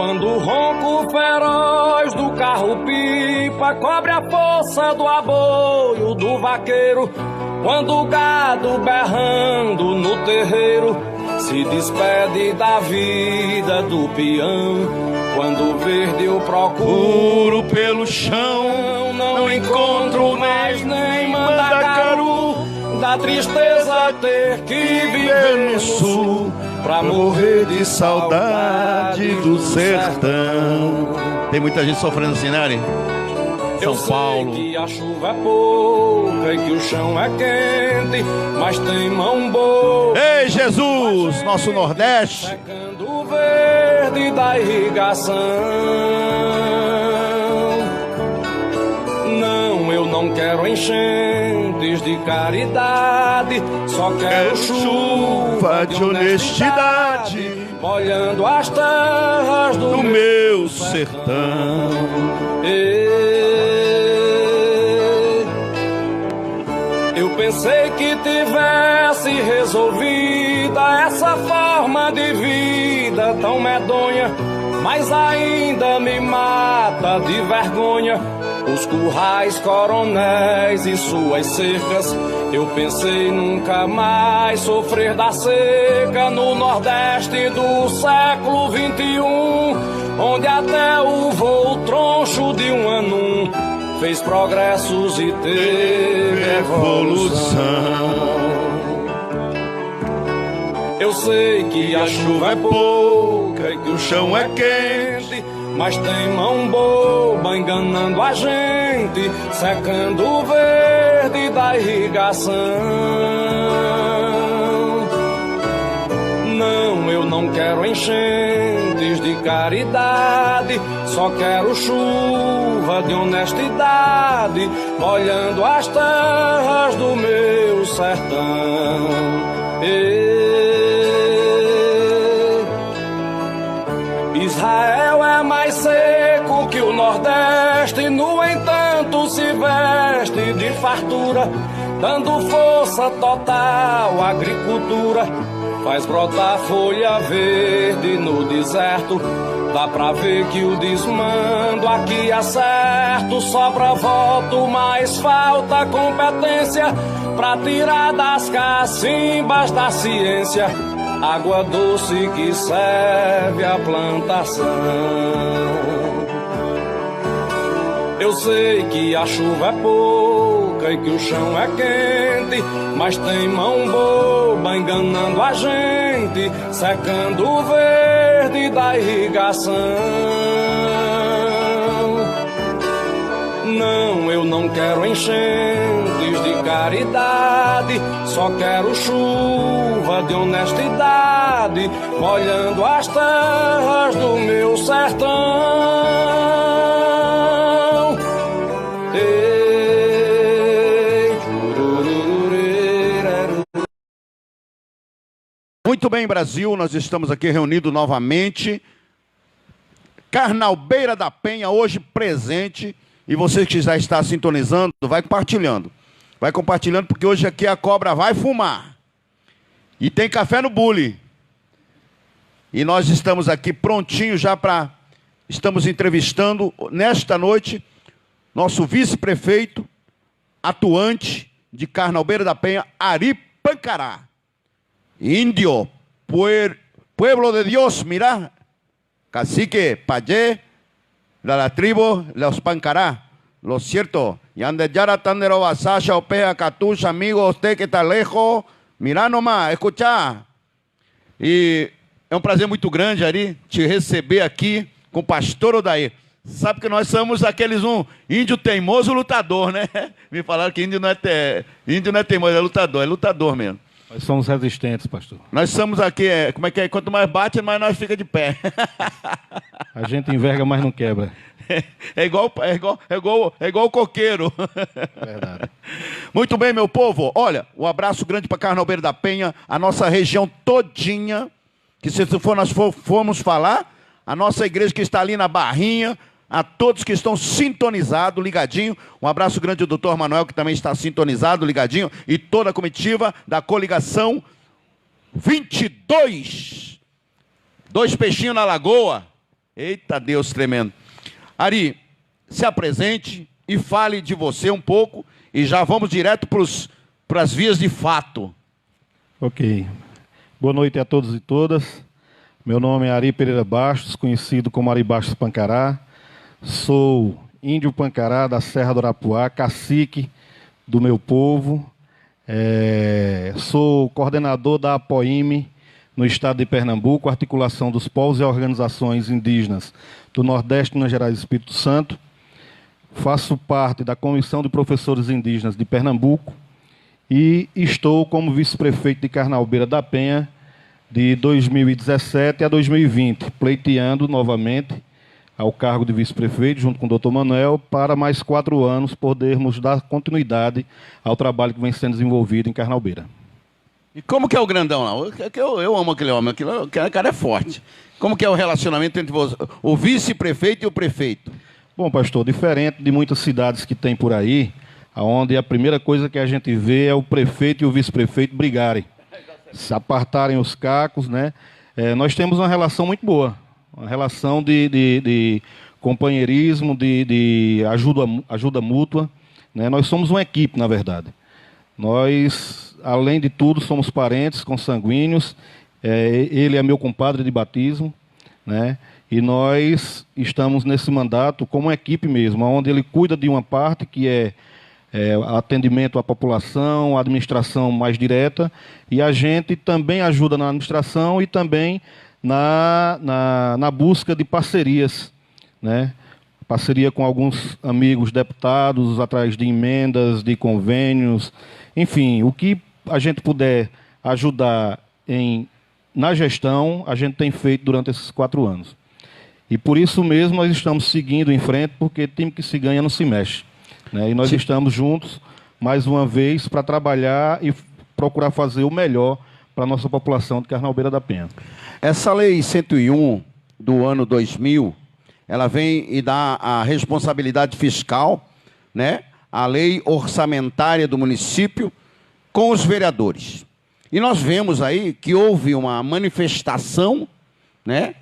Quando o ronco feroz do carro-pipa cobre a força do aboio do vaqueiro, quando o gado berrando no terreiro se despede da vida do peão, quando o verde eu procuro pelo chão, não encontro mais nem mandacaru, da tristeza ter que viver no sul, pra morrer de saudade do sertão. Tem muita gente sofrendo assim, né, Ari? São Paulo. Eu sei que a chuva é pouca e que o chão é quente, mas tem mão boa. Ei, Jesus, nosso Nordeste. Secando o verde da irrigação. Não, eu não quero enchentes de caridade, só quero chuva de honestidade, molhando as terras do meu sertão. Eu pensei que tivesse resolvida essa forma de vida tão medonha, mas ainda me mata de vergonha os currais, coronéis e suas cercas. Eu pensei nunca mais sofrer da seca no Nordeste do século XXI, onde até o voo troncho de um anum fez progressos e teve evolução. Eu sei que a chuva é pouca e que o chão é quente, mas tem mão boba enganando a gente, secando o verde da irrigação. Não, eu não quero enchentes de caridade, só quero chuva de honestidade, molhando as terras do meu sertão. Israel é mais seco que o Nordeste, no entanto se veste de fartura, dando força total à agricultura, faz brotar folha verde no deserto. Dá pra ver que o desmando aqui é certo, sobra voto, mas falta competência pra tirar das cacimbas da ciência água doce que serve à plantação. Eu sei que a chuva é pouca e que o chão é quente, mas tem mão boba enganando a gente, secando o verde da irrigação. Não, eu não quero enchentes de caridade, só quero chuva de honestidade, molhando as terras do meu sertão. Muito bem, Brasil, nós estamos aqui reunidos novamente. Carnalbeira da Penha, hoje presente. E você que já está sintonizando, vai compartilhando. Vai compartilhando, porque hoje aqui a cobra vai fumar. E tem café no bule. E nós estamos aqui prontinhos já para... Estamos entrevistando, nesta noite, nosso vice-prefeito, atuante de Carnalbeira da Penha, Ari Pancará. Índio, pueblo de Dios, mira. Cacique, payé, la tribu, los Pancará. Lo cierto, y ande yara tandero basasha, opea, catucha, amigo, usted que está lejos, mira nomás, escuchar. E é um prazer muito grande, Ari, te receber aqui com o pastor Odair. Sabe que nós somos aqueles índio teimoso lutador, né? Me falaram que índio não é teimoso, é lutador mesmo. Nós somos resistentes, pastor. Nós somos aqui, como é que é? Quanto mais bate, mais nós fica de pé. A gente enverga, mas não quebra. É igual o coqueiro. Verdade. Muito bem, meu povo. Olha, um abraço grande para Carnalbeira da Penha, a nossa região todinha, que se nós formos falar, a nossa igreja que está ali na Barrinha, a todos que estão sintonizados, ligadinho. Um abraço grande ao doutor Manuel, que também está sintonizado, ligadinho, e toda a comitiva da coligação 22. 2 peixinhos na lagoa. Eita Deus tremendo. Ari, se apresente e fale de você um pouco e já vamos direto para as vias de fato. Ok. Boa noite a todos e todas. Meu nome é Ari Pereira Bastos, conhecido como Ari Bastos Pancará. Sou índio Pancará da Serra do Arapuá, cacique do meu povo. Sou coordenador da APOIME no estado de Pernambuco, articulação dos povos e organizações indígenas do Nordeste, Minas Gerais e Espírito Santo. Faço parte da Comissão de Professores Indígenas de Pernambuco e estou como vice-prefeito de Carnalbeira da Penha de 2017 a 2020, pleiteando novamente ao cargo de vice-prefeito, junto com o Dr. Manuel, para mais 4 anos podermos dar continuidade ao trabalho que vem sendo desenvolvido em Carnalbeira. E como que é o grandão lá? Eu amo aquele homem, aquele cara é forte. Como que é o relacionamento entre o vice-prefeito e o prefeito? Bom, pastor, diferente de muitas cidades que tem por aí, onde a primeira coisa que a gente vê é o prefeito e o vice-prefeito brigarem, se apartarem os cacos, né? Nós temos uma relação muito boa, uma relação de companheirismo, de ajuda mútua, né? Nós somos uma equipe, na verdade. Nós, além de tudo, somos parentes consanguíneos. Ele é meu compadre de batismo, né? E nós estamos nesse mandato como uma equipe mesmo, onde ele cuida de uma parte que é atendimento à população, a administração mais direta, e a gente também ajuda na administração e também na busca de parcerias, né? Parceria com alguns amigos deputados, atrás de emendas, de convênios, enfim, o que a gente puder ajudar na gestão, a gente tem feito durante esses 4 anos. E por isso mesmo nós estamos seguindo em frente, porque time que se ganha não se mexe, né? E nós estamos juntos, mais uma vez, para trabalhar e procurar fazer o melhor para a nossa população de Carnalbeira da Penha. Essa lei 101 do ano 2000, ela vem e dá a responsabilidade fiscal, né? A lei orçamentária do município com os vereadores. E nós vemos aí que houve uma manifestação, né?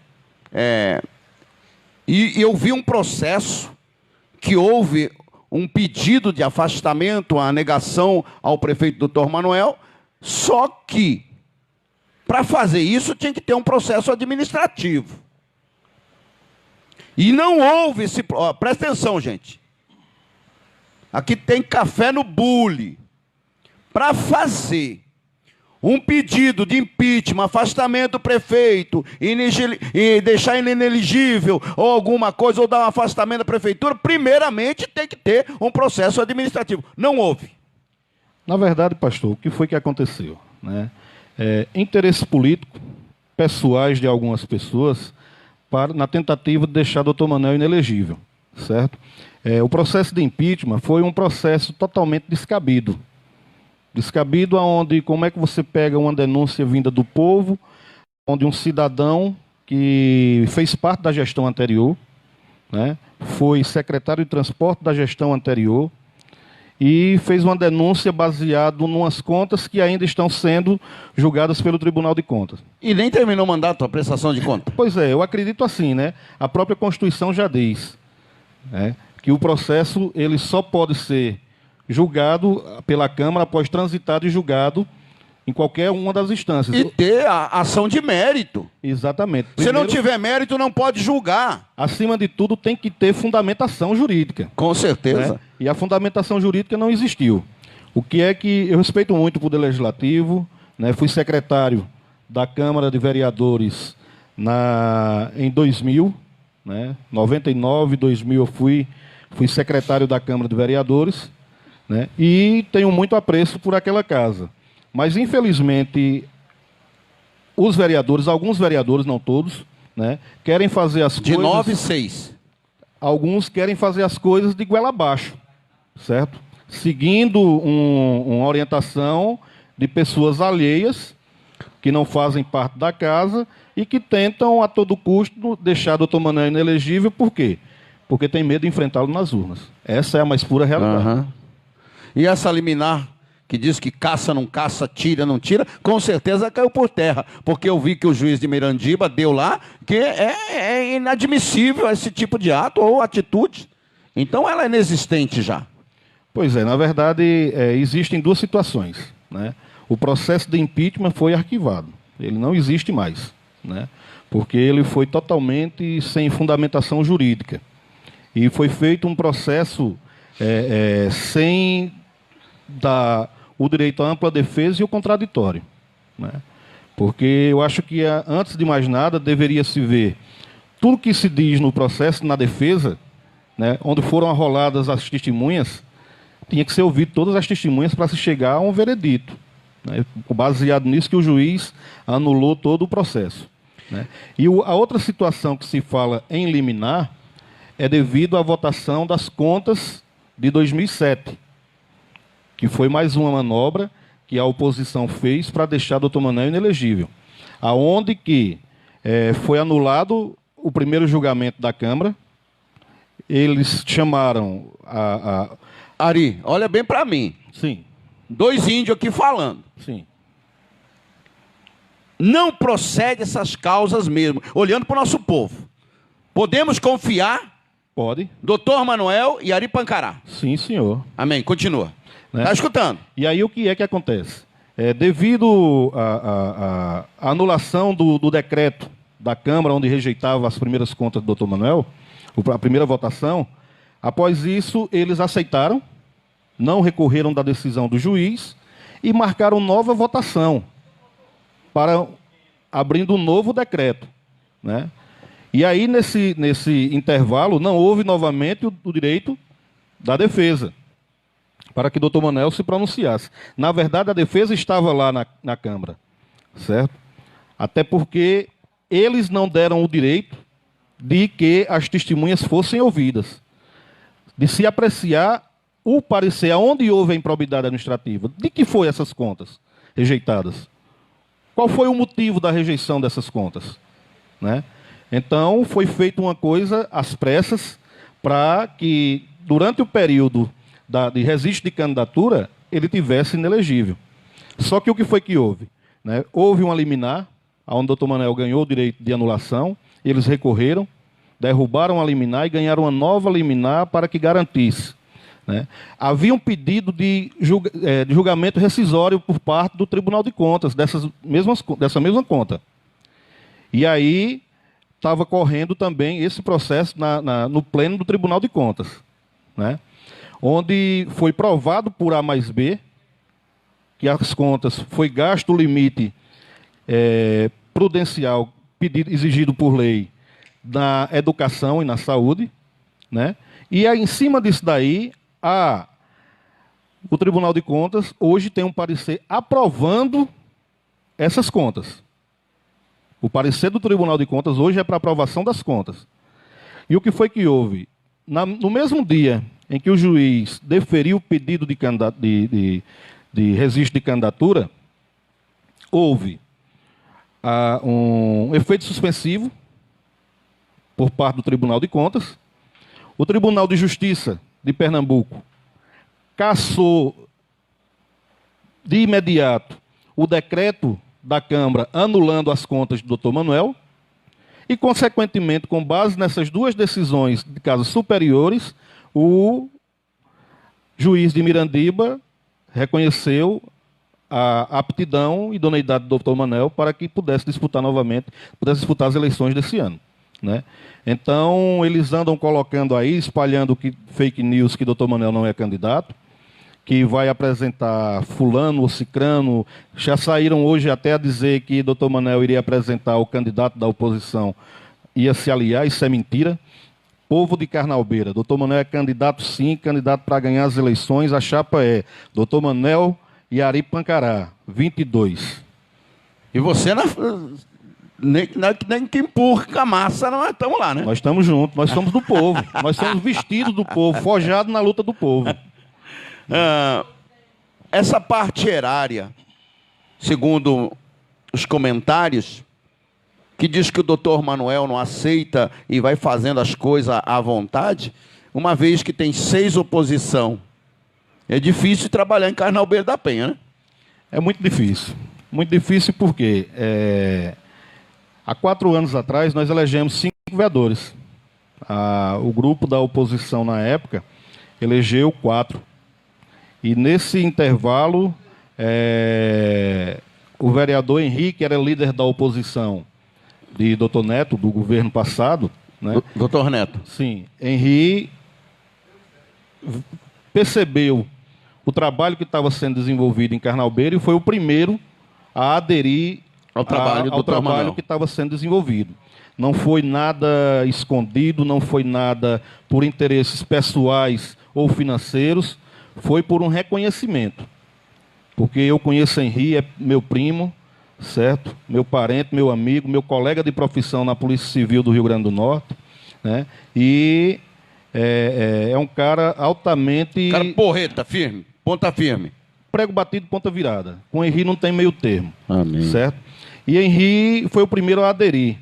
E eu vi um processo que houve um pedido de afastamento, a negação ao prefeito Dr. Manuel, só que, para fazer isso, tinha que ter um processo administrativo. E não houve esse... presta atenção, gente. Aqui tem café no bule. Para fazer um pedido de impeachment, afastamento do prefeito, e deixar ele inelegível, ou alguma coisa, ou dar um afastamento da prefeitura, primeiramente tem que ter um processo administrativo. Não houve. Na verdade, pastor, o que foi que aconteceu, né? Interesse político, pessoais de algumas pessoas, na tentativa de deixar o Dr. Manuel inelegível, certo? O processo de impeachment foi um processo totalmente descabido. Descabido aonde, como é que você pega uma denúncia vinda do povo, onde um cidadão que fez parte da gestão anterior, né, foi secretário de transporte da gestão anterior, e fez uma denúncia baseada em umas contas que ainda estão sendo julgadas pelo Tribunal de Contas. E nem terminou o mandato, a prestação de conta. Pois é, eu acredito assim, né? A própria Constituição já diz, né, que o processo ele só pode ser julgado pela Câmara após transitado e julgado em qualquer uma das instâncias. E ter a ação de mérito. Exatamente. Se não tiver mérito, não pode julgar. Acima de tudo, tem que ter fundamentação jurídica. Com certeza. Né? E a fundamentação jurídica não existiu. O que é que eu respeito muito o Poder Legislativo, né? Fui secretário da Câmara de Vereadores em 2000, né? 99, 2000 eu fui secretário da Câmara de Vereadores, né? E tenho muito apreço por aquela casa. Mas, infelizmente, os vereadores, alguns vereadores, não todos, né, querem fazer as coisas... De 9 e 6. Alguns querem fazer as coisas de goela abaixo, certo? Seguindo uma orientação de pessoas alheias, que não fazem parte da casa e que tentam, a todo custo, deixar o Dr. Manuel inelegível. Por quê? Porque tem medo de enfrentá-lo nas urnas. Essa é a mais pura realidade. E essa liminar que diz que caça, não caça, tira, não tira, com certeza caiu por terra, porque eu vi que o juiz de Mirandiba deu lá que é inadmissível esse tipo de ato ou atitude. Então ela é inexistente já. Pois é, na verdade, existem duas situações, né? O processo de impeachment foi arquivado, ele não existe mais, né? Porque ele foi totalmente sem fundamentação jurídica. E foi feito um processo sem o direito à ampla defesa e o contraditório, né? Porque eu acho que, antes de mais nada, deveria se ver tudo que se diz no processo, na defesa, né, onde foram arroladas as testemunhas, tinha que ser ouvido todas as testemunhas para se chegar a um veredito, né? Baseado nisso que o juiz anulou todo o processo, né? E a outra situação que se fala em liminar é devido à votação das contas de 2007, que foi mais uma manobra que a oposição fez para deixar o Dr. Manuel inelegível, aonde que foi anulado o primeiro julgamento da Câmara. Eles chamaram Ari, olha bem para mim. Sim. 2 índios aqui falando. Sim. Não procede essas causas mesmo, olhando para o nosso povo. Podemos confiar? Pode. Doutor Manuel e Ari Pancará. Sim, senhor. Amém, continua. Né? Está escutando? E aí o que é que acontece? Devido à anulação do decreto da Câmara, onde rejeitava as primeiras contas do Dr. Manuel, a primeira votação, após isso eles aceitaram, não recorreram da decisão do juiz e marcaram nova votação, abrindo um novo decreto, né? E aí, nesse intervalo, não houve novamente o direito da defesa, para que o Dr. Manuel se pronunciasse. Na verdade, a defesa estava lá na Câmara, certo? Até porque eles não deram o direito de que as testemunhas fossem ouvidas, de se apreciar o parecer, aonde houve a improbidade administrativa. De que foi essas contas rejeitadas? Qual foi o motivo da rejeição dessas contas, né? Então, foi feita uma coisa às pressas para que, durante o período de registro de candidatura, ele tivesse inelegível. Só que o que foi que houve, né? Houve uma liminar, onde o Dr. Manuel ganhou o direito de anulação, eles recorreram, derrubaram a liminar e ganharam uma nova liminar para que garantisse, né? Havia um pedido de julgamento rescisório por parte do Tribunal de Contas, dessa mesma conta. E aí estava correndo também esse processo no pleno do Tribunal de Contas, né? Onde foi provado por A mais B que as contas foi gasto o limite prudencial exigido por lei na educação e na saúde, né? E aí, em cima disso daí, o Tribunal de Contas hoje tem um parecer aprovando essas contas. O parecer do Tribunal de Contas hoje é para aprovação das contas. E o que foi que houve? No mesmo dia em que o juiz deferiu o pedido de registro de candidatura, houve um efeito suspensivo por parte do Tribunal de Contas. O Tribunal de Justiça de Pernambuco cassou de imediato o decreto da Câmara anulando as contas do Dr. Manuel e, consequentemente, com base nessas duas decisões de casos superiores, o juiz de Mirandiba reconheceu a aptidão e idoneidade do Dr. Manuel para que pudesse disputar novamente, pudesse disputar as eleições desse ano, né? Então, eles andam colocando aí, espalhando fake news que o Dr. Manuel não é candidato, que vai apresentar fulano ou cicrano. Já saíram hoje até a dizer que Dr. Manuel iria apresentar o candidato da oposição, ia se aliar, isso é mentira. Povo de Carnalbeira, Dr. Manuel é candidato sim, candidato para ganhar as eleições, a chapa é Dr. Manuel e Ari Pancará, 22. E você nem que empurra com a massa, nós estamos lá, né? Nós estamos juntos, nós somos do povo, nós somos vestidos do povo, forjados na luta do povo. Essa parte erária, segundo os comentários, que diz que o doutor Manuel não aceita e vai fazendo as coisas à vontade, uma vez que tem 6 oposição É difícil trabalhar em Carnaubeiros da Penha, né? É muito difícil. Muito difícil porque há 4 anos atrás nós elegemos 5 vereadores. O grupo da oposição na época elegeu 4. E nesse intervalo, o vereador Henrique era líder da oposição de Dr. Neto, do governo passado, né? Doutor Neto. Sim, Henrique percebeu o trabalho que estava sendo desenvolvido em Carnaubeiros e foi o primeiro a aderir ao trabalho que estava sendo desenvolvido. Não foi nada escondido, não foi nada por interesses pessoais ou financeiros, foi por um reconhecimento. Porque eu conheço Henrique, é meu primo, certo? Meu parente, meu amigo, meu colega de profissão na Polícia Civil do Rio Grande do Norte, né? E é um cara altamente... Cara porreta, firme, ponta firme. Prego batido, ponta virada. Com Henrique não tem meio termo. Amém. Certo? E Henrique foi o primeiro a aderir.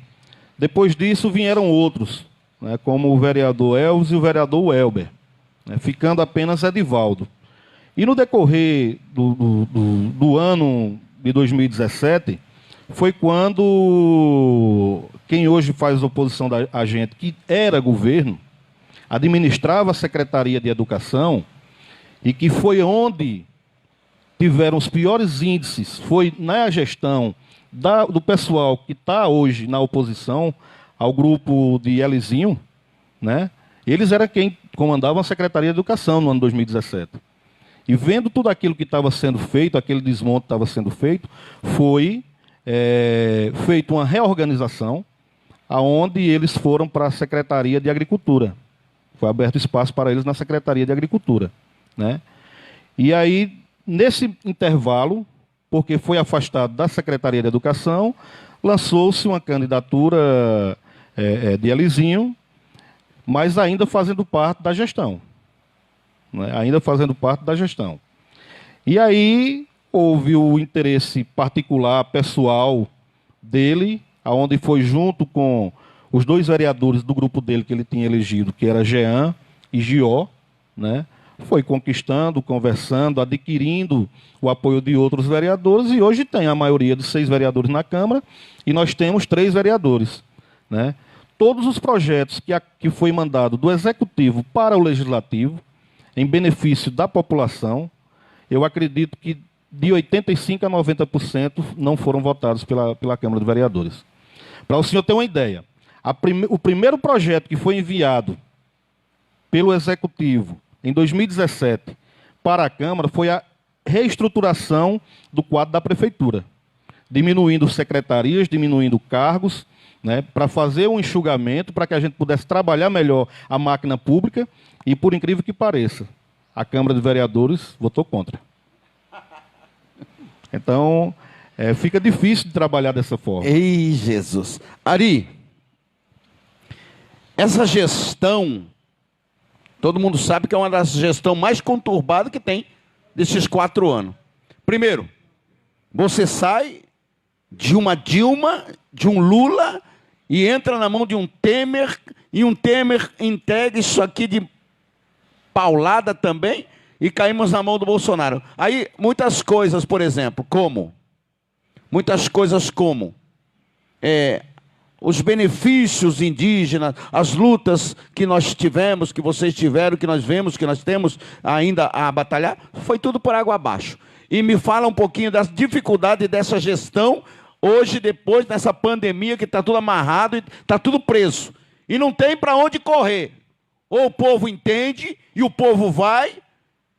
Depois disso vieram outros, né, como o vereador Elvis e o vereador Welber, né, ficando apenas Edivaldo. E no decorrer do ano de 2017, foi quando quem hoje faz oposição a gente, que era governo, administrava a Secretaria de Educação, e que foi onde tiveram os piores índices, foi na gestão do pessoal que está hoje na oposição ao grupo de Elizinho, né? Eles eram quem comandavam a Secretaria de Educação no ano 2017. E vendo tudo aquilo que estava sendo feito, aquele desmonte que estava sendo feito, foi feita uma reorganização, aonde eles foram para a Secretaria de Agricultura. Foi aberto espaço para eles na Secretaria de Agricultura, né? E aí, nesse intervalo, porque foi afastado da Secretaria de Educação, lançou-se uma candidatura de Elizinho, mas ainda fazendo parte da gestão. Né? Ainda fazendo parte da gestão. E aí houve o interesse particular, pessoal dele, aonde foi junto com os 2 vereadores do grupo dele que ele tinha elegido, que era Jean e Gió, né? Foi conquistando, conversando, adquirindo o apoio de outros vereadores, e hoje tem a maioria dos 6 vereadores na Câmara, e nós temos 3 vereadores, né? Todos os projetos que foi mandado do Executivo para o Legislativo, em benefício da população, eu acredito que de 85% a 90% não foram votados pela Câmara de Vereadores. Para o senhor ter uma ideia, o primeiro projeto que foi enviado pelo Executivo em 2017 para a Câmara foi a reestruturação do quadro da Prefeitura, diminuindo secretarias, diminuindo cargos, né, para fazer um enxugamento, para que a gente pudesse trabalhar melhor a máquina pública, e, por incrível que pareça, a Câmara de Vereadores votou contra. Então, fica difícil de trabalhar dessa forma. Ei, Jesus. Ari, essa gestão, todo mundo sabe que é uma das gestões mais conturbadas que tem desses 4 anos. Primeiro, você sai de uma Dilma, de um Lula, e entra na mão de um Temer, e um Temer entrega isso aqui de paulada também, e caímos na mão do Bolsonaro. Aí, muitas coisas, por exemplo, muitas coisas como os benefícios indígenas, as lutas que nós tivemos, que vocês tiveram, que nós vemos, que nós temos ainda a batalhar, foi tudo por água abaixo. E me fala um pouquinho das dificuldades dessa gestão, hoje, depois dessa pandemia, que está tudo amarrado e está tudo preso. E não tem para onde correr. Ou o povo entende e o povo vai,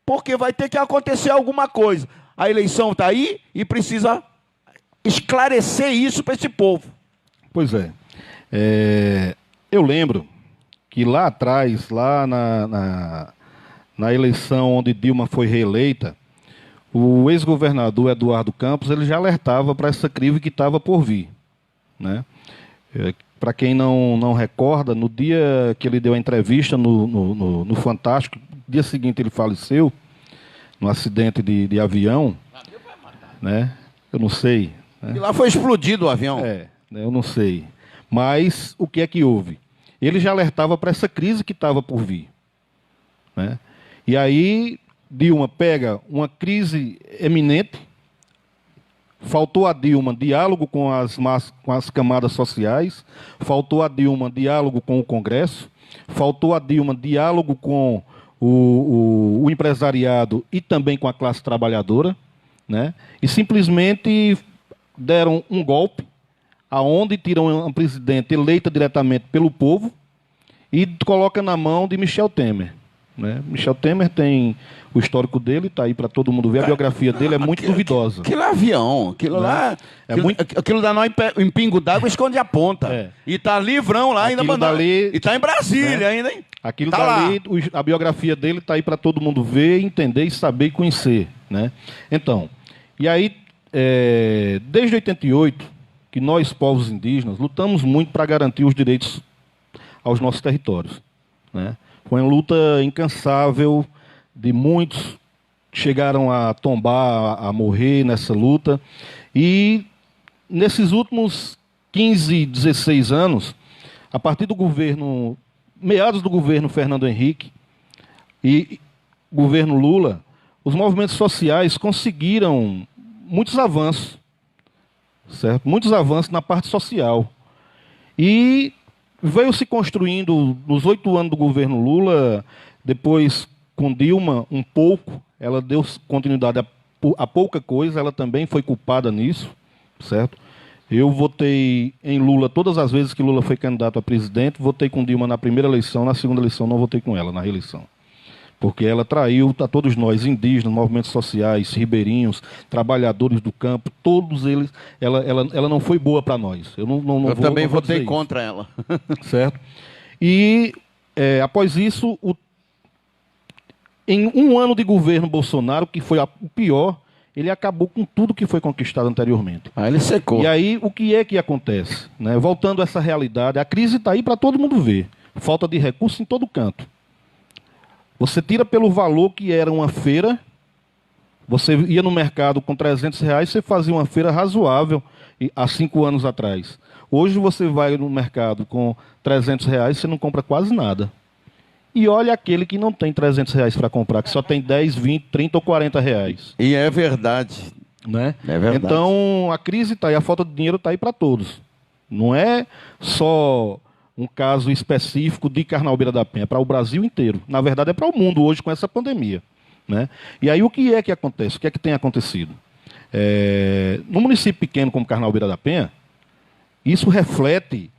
porque vai ter que acontecer alguma coisa. A eleição está aí e precisa esclarecer isso para esse povo. Pois é. Eu lembro que lá atrás, lá na eleição onde Dilma foi reeleita, o ex-governador Eduardo Campos ele já alertava para essa crise que estava por vir, né? Para quem não recorda, no dia que ele deu a entrevista no Fantástico, no dia seguinte ele faleceu, num acidente de avião, né? Eu não sei. Né? E lá foi explodido o avião. Eu não sei. Mas o que é que houve? Ele já alertava para essa crise que estava por vir, né? E aí Dilma pega uma crise eminente, faltou a Dilma diálogo com as camadas sociais, faltou a Dilma diálogo com o Congresso, faltou a Dilma diálogo com o empresariado e também com a classe trabalhadora, né? E simplesmente deram um golpe, aonde tiram uma presidente eleita diretamente pelo povo e coloca na mão de Michel Temer. Né? Michel Temer tem o histórico dele, está aí para todo mundo ver, a biografia dele é muito duvidosa. Aquilo é avião, aquilo lá. Aquilo dá nó em pingo d'água, esconde a ponta. É. E tá livrão lá, ainda mandando. Dali, e tá em Brasília, né? ainda, hein? Aquilo tá dali, a biografia dele está aí para todo mundo ver, entender e saber e conhecer. Né? Então, e aí, desde 88, que nós, povos indígenas, lutamos muito para garantir os direitos aos nossos territórios. Né? Foi uma luta incansável, de muitos chegaram a tombar, a morrer nessa luta. E nesses últimos 15, 16 anos, a partir do governo, meados do governo Fernando Henrique e governo Lula, os movimentos sociais conseguiram muitos avanços, certo? Muitos avanços na parte social. E veio se construindo, nos 8 anos do governo Lula, depois com Dilma, um pouco, ela deu continuidade a pouca coisa, ela também foi culpada nisso, certo? Eu votei em Lula todas as vezes que Lula foi candidato a presidente, votei com Dilma na primeira eleição, na segunda eleição não votei com ela, na reeleição. Porque ela traiu a todos nós, indígenas, movimentos sociais, ribeirinhos, trabalhadores do campo, todos eles, ela não foi boa para nós. Eu também votei contra ela. Certo? E, após isso, em um ano de governo Bolsonaro, que foi o pior, ele acabou com tudo que foi conquistado anteriormente. Ele secou. E aí, o que é que acontece? Né? Voltando a essa realidade, a crise está aí para todo mundo ver. Falta de recursos em todo canto. Você tira pelo valor que era uma feira, você ia no mercado com R$300, você fazia uma feira razoável há 5 anos atrás. Hoje você vai no mercado com R$300, você não compra quase nada. E olha aquele que não tem R$300 para comprar, que só tem 10, 20, 30 ou R$40. E é verdade. Né? É verdade. Então, a crise está aí, a falta de dinheiro está aí para todos. Não é só um caso específico de Carnaubira da Penha, é para o Brasil inteiro. Na verdade, é para o mundo hoje com essa pandemia. Né? E aí o que é que acontece? O que é que tem acontecido? No município pequeno como Carnaubira da Penha, isso reflete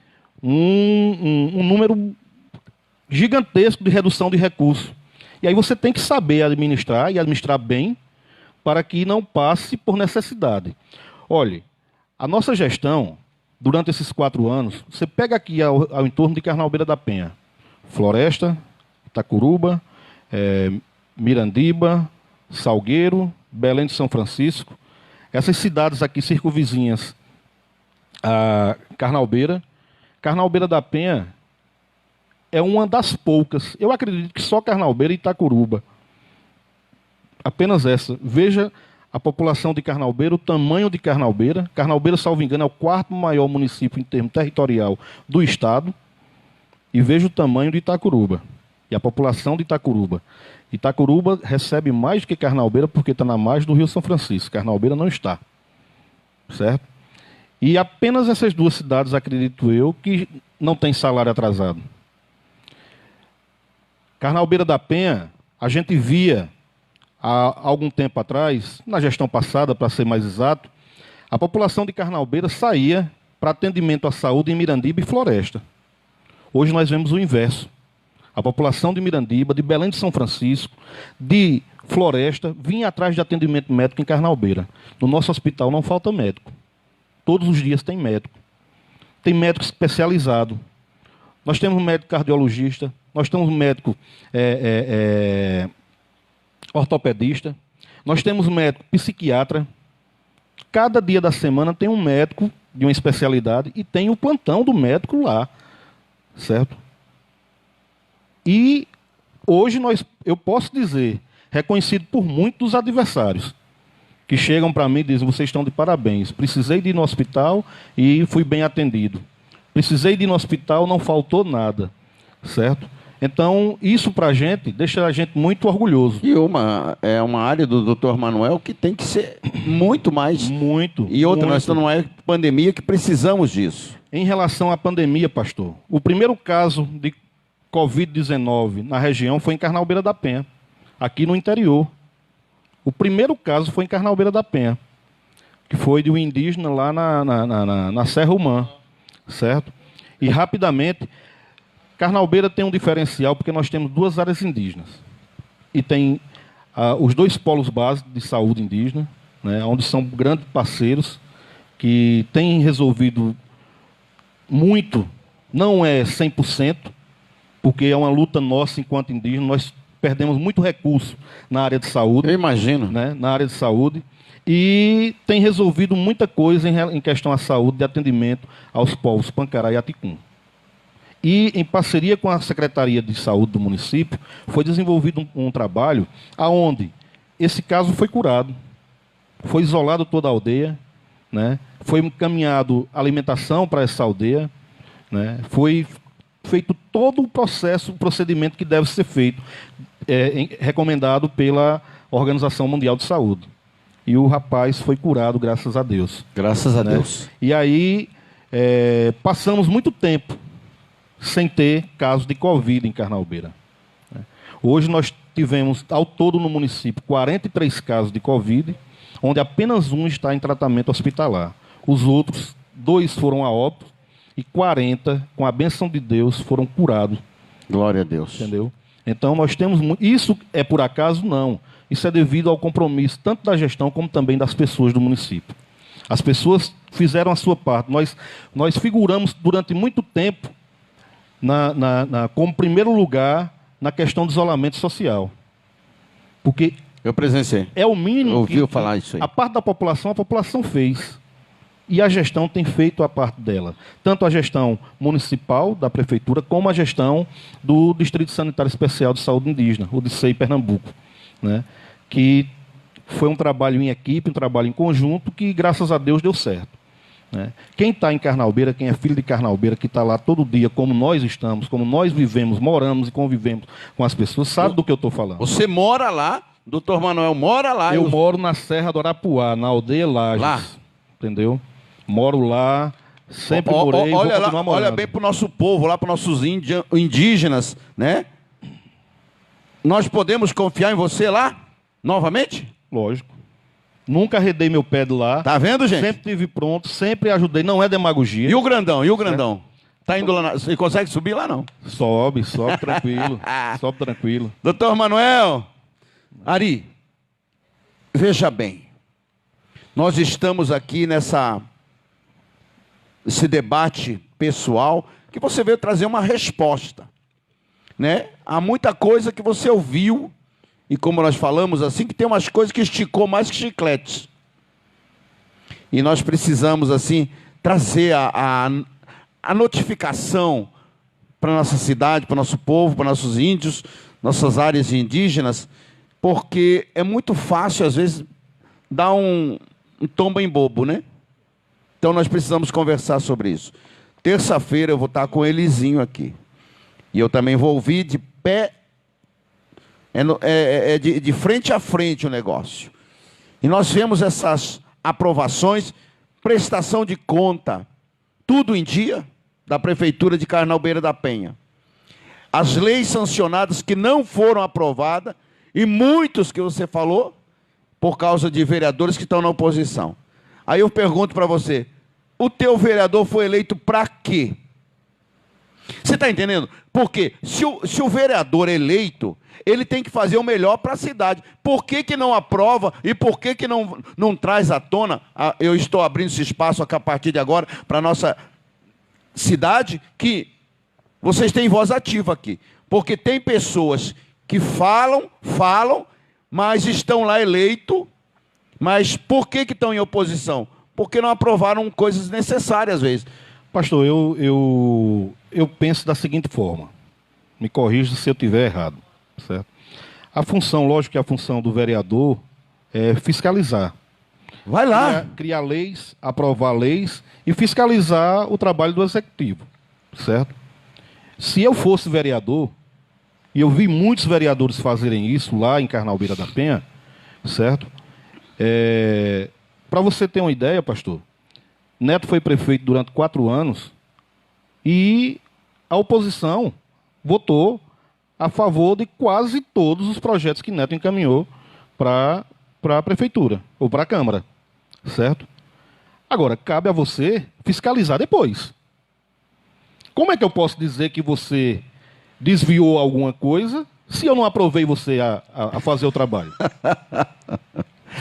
um número gigantesco de redução de recursos. E aí você tem que saber administrar e administrar bem para que não passe por necessidade. Olhe, a nossa gestão, durante esses 4 anos, você pega aqui ao entorno de Carnaubira da Penha, Floresta, Itacuruba, Mirandiba, Salgueiro, Belém de São Francisco, essas cidades aqui circunvizinhas a Carnaubira. Carnaubira da Penha é uma das poucas, eu acredito que só Carnaubira e Itacuruba, apenas essa. Veja a população de Carnaubira, o tamanho de Carnaubira. Carnaubira, salvo engano, é o 4º maior município em termo territorial do estado. E veja o tamanho de Itacuruba e a população de Itacuruba. Itacuruba recebe mais do que Carnaubira porque está na margem do Rio São Francisco. Carnaubira não está. Certo? E apenas essas 2 cidades, acredito eu, que não tem salário atrasado. Carnaubira da Penha, a gente via há algum tempo atrás, na gestão passada, para ser mais exato, a população de Carnaubira saía para atendimento à saúde em Mirandiba e Floresta. Hoje nós vemos o inverso. A população de Mirandiba, de Belém de São Francisco, de Floresta, vinha atrás de atendimento médico em Carnaubira. No nosso hospital não falta médico. Todos os dias tem médico. Tem médico especializado. Nós temos um médico cardiologista, nós temos um médico ortopedista, nós temos um médico psiquiatra. Cada dia da semana tem um médico de uma especialidade e tem o plantão do médico lá, certo? E hoje eu posso dizer, reconhecido por muitos dos adversários, que chegam para mim e dizem, vocês estão de parabéns, precisei de ir no hospital e fui bem atendido. Precisei de ir no hospital, não faltou nada, certo? Então, isso para a gente deixa a gente muito orgulhoso. E é uma área do Dr. Manuel que tem que ser muito mais. Muito. E outra, muito. nós estamos numa pandemia que precisamos disso. Em relação à pandemia, pastor, o primeiro caso de Covid-19 na região foi em Carnalbeira da Penha, aqui no interior. O primeiro caso foi em Carnalbeira da Penha, que foi de um indígena lá na Serra Humã, certo? E rapidamente, Carnalbeira tem um diferencial porque nós temos 2 áreas indígenas. E tem os 2 polos básicos de saúde indígena, né, onde são grandes parceiros que têm resolvido muito, não é 100%, porque é uma luta nossa enquanto indígena, nós perdemos muito recurso na área de saúde. Eu imagino. Né, na área de saúde, e tem resolvido muita coisa em questão à saúde, de atendimento aos povos Pancará e Aticum. E, em parceria com a Secretaria de Saúde do município, foi desenvolvido um trabalho onde esse caso foi curado, foi isolado toda a aldeia, né, foi encaminhado alimentação para essa aldeia, né, foi feito todo o processo, o procedimento que deve ser feito, recomendado pela Organização Mundial de Saúde. E o rapaz foi curado, graças a Deus. Graças a né? Deus. E aí, passamos muito tempo sem ter casos de Covid em Carnalbeira. Hoje nós tivemos, ao todo no município, 43 casos de Covid, onde apenas um está em tratamento hospitalar. Os outros, 2 foram a óbito e 40, com a bênção de Deus, foram curados. Glória a Deus. Entendeu? Então nós temos muito. Isso é por acaso? Não. Isso é devido ao compromisso tanto da gestão como também das pessoas do município. As pessoas fizeram a sua parte. Nós figuramos durante muito tempo como primeiro lugar na questão do isolamento social. Porque eu presenciei. é o mínimo Ouviu falar isso aí. A parte da população, a população fez. E a gestão tem feito a parte dela. Tanto a gestão municipal, da prefeitura, como a gestão do Distrito Sanitário Especial de Saúde Indígena, o DICEI Pernambuco. Né? Que foi um trabalho em equipe, um trabalho em conjunto, que, graças a Deus, deu certo. Né? Quem está em Carnalbeira, quem é filho de Carnalbeira, que está lá todo dia, como nós estamos, como nós vivemos, moramos e convivemos com as pessoas, sabe do que eu estou falando. Você mora lá, Dr. Manuel mora lá. Eu moro na Serra do Arapuá, na aldeia Lages. Lá. Entendeu? Moro lá, sempre morei, vou continuar morando. Olha bem para o nosso povo, lá para os nossos indígenas, né? Nós podemos confiar em você lá, novamente? Lógico. Nunca arredei meu pé de lá. Tá vendo, gente? Sempre estive pronto, sempre ajudei, não é demagogia. E o grandão? E o grandão? Tá indo lá, você consegue subir lá, não? Sobe tranquilo, sobe tranquilo. Doutor Manuel, Ari, veja bem, nós estamos aqui esse debate pessoal, que você veio trazer uma resposta, né? Há muita coisa que você ouviu, e como nós falamos assim, que tem umas coisas que esticou mais que chicletes. E nós precisamos, assim, trazer a notificação para a nossa cidade, para o nosso povo, para nossos índios, nossas áreas indígenas, porque é muito fácil, às vezes, dar um tomba em bobo, né? Então nós precisamos conversar sobre isso. Terça-feira eu vou estar com o Elizinho aqui. E eu também vou ouvir de pé, de frente a frente o negócio. E nós vemos essas aprovações, prestação de conta, tudo em dia, da Prefeitura de Carnalbeira da Penha. As leis sancionadas que não foram aprovadas, e muitos que você falou, por causa de vereadores que estão na oposição. Aí eu pergunto para você, o teu vereador foi eleito para quê? Você está entendendo? Porque se o vereador eleito, ele tem que fazer o melhor para a cidade. Por que não aprova e por que não traz à tona? Eu estou abrindo esse espaço aqui a partir de agora para a nossa cidade, que vocês têm voz ativa aqui. Porque tem pessoas que falam, mas estão lá eleitos, mas por que estão em oposição? Porque não aprovaram coisas necessárias às vezes. Pastor, eu penso da seguinte forma, me corrija se eu estiver errado, certo? A função, lógico que a função do vereador é fiscalizar. Vai lá. Criar leis, aprovar leis e fiscalizar o trabalho do executivo, certo? Se eu fosse vereador, e eu vi muitos vereadores fazerem isso lá em Carnalbeira da Penha, certo? Para você ter uma ideia, pastor, Neto foi prefeito durante 4 anos e a oposição votou a favor de quase todos os projetos que Neto encaminhou para a prefeitura ou para a Câmara, certo? Agora, cabe a você fiscalizar depois. Como é que eu posso dizer que você desviou alguma coisa se eu não aprovei você a fazer o trabalho?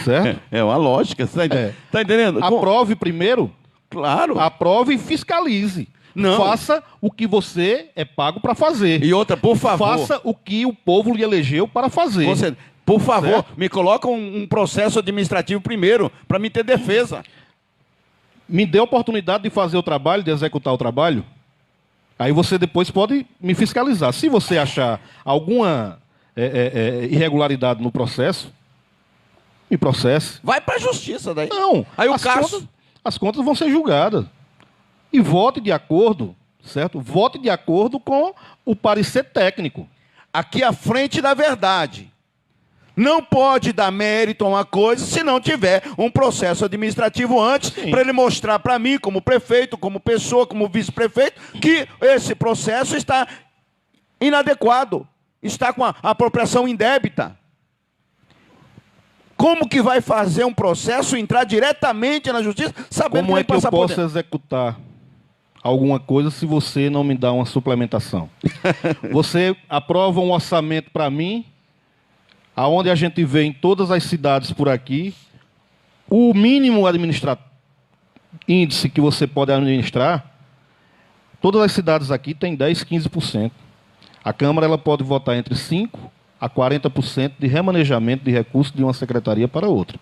Certo? É uma lógica, você tá entendendo? Aprove primeiro. Claro. Aprove e fiscalize. Não. Faça o que você é pago para fazer. E outra, por favor. Faça o que o povo lhe elegeu para fazer. Você, por favor, Certo? me coloca um processo administrativo primeiro, para me ter defesa. Me dê a oportunidade de fazer o trabalho, de executar o trabalho. Aí você depois pode me fiscalizar. Se você achar alguma irregularidade no processo, me processe. Vai para a justiça daí. Não. Aí o caso... As contas vão ser julgadas. E vote de acordo, certo? Vote de acordo com o parecer técnico. Aqui à frente da verdade. Não pode dar mérito a uma coisa se não tiver um processo administrativo antes, para ele mostrar para mim, como prefeito, como pessoa, como vice-prefeito, que esse processo está inadequado, está com a apropriação indébita. Como que vai fazer um processo entrar diretamente na justiça, sabendo Como é que eu passar por posso dentro? executar alguma coisa se você não me dá uma suplementação? Você aprova um orçamento para mim, aonde a gente vê em todas as cidades por aqui, o mínimo índice que você pode administrar, todas as cidades aqui têm 10%, 15%. A Câmara ela pode votar entre 5% a 40% de remanejamento de recursos de uma secretaria para outra.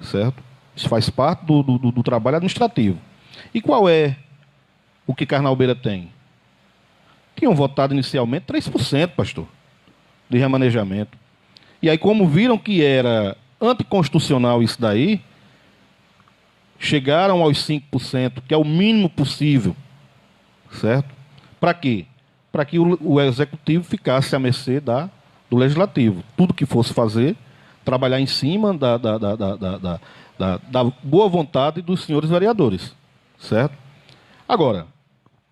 Certo? Isso faz parte do trabalho administrativo. E qual é o que Carnalbeira tem? Tinham votado inicialmente 3%, pastor, de remanejamento. E aí, como viram que era anticonstitucional isso daí, chegaram aos 5%, que é o mínimo possível. Certo? Para quê? Para que o executivo ficasse à mercê do legislativo. Tudo que fosse fazer, trabalhar em cima da boa vontade dos senhores vereadores. Certo? Agora,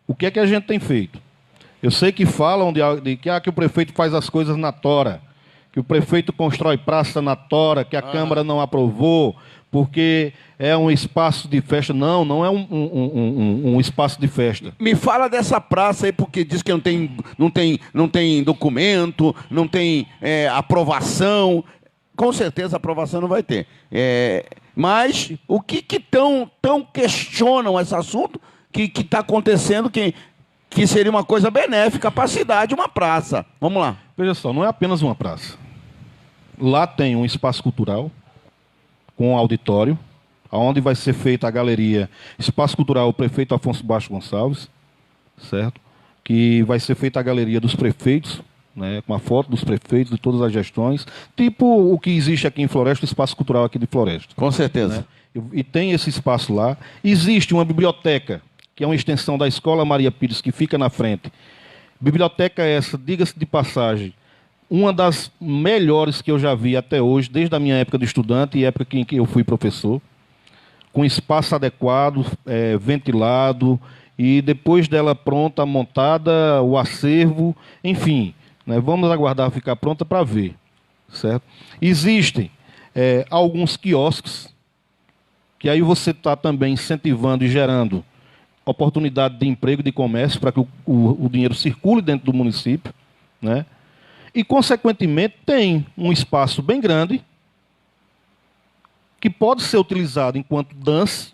o que é que a gente tem feito? Eu sei que falam que o prefeito faz as coisas na tora, que o prefeito constrói praça na tora, que a Câmara não aprovou, porque é um espaço de festa. Não, não é um espaço de festa. Me fala dessa praça aí, porque diz que não tem documento, não tem aprovação. Com certeza a aprovação não vai ter. Mas o que tão questionam esse assunto que está acontecendo, que seria uma coisa benéfica para a cidade, uma praça. Vamos lá. Veja só, não é apenas uma praça. Lá tem um espaço cultural, com um auditório, onde vai ser feita a galeria Espaço Cultural Prefeito Afonso Baixo Gonçalves, certo? Que vai ser feita a galeria dos prefeitos, né, com a foto dos prefeitos de todas as gestões, tipo o que existe aqui em Floresta, o Espaço Cultural aqui de Floresta. Com certeza. Né? E tem esse espaço lá. Existe uma biblioteca, que é uma extensão da Escola Maria Pires, que fica na frente. Biblioteca essa, diga-se de passagem, uma das melhores que eu já vi até hoje, desde a minha época de estudante e época em que eu fui professor, com espaço adequado, ventilado, e depois dela pronta, montada, o acervo, enfim, né, vamos aguardar ficar pronta para ver. Certo? Existem alguns quiosques, que aí você está também incentivando e gerando oportunidade de emprego, de comércio, para que o dinheiro circule dentro do município, né? E, consequentemente, tem um espaço bem grande que pode ser utilizado enquanto dança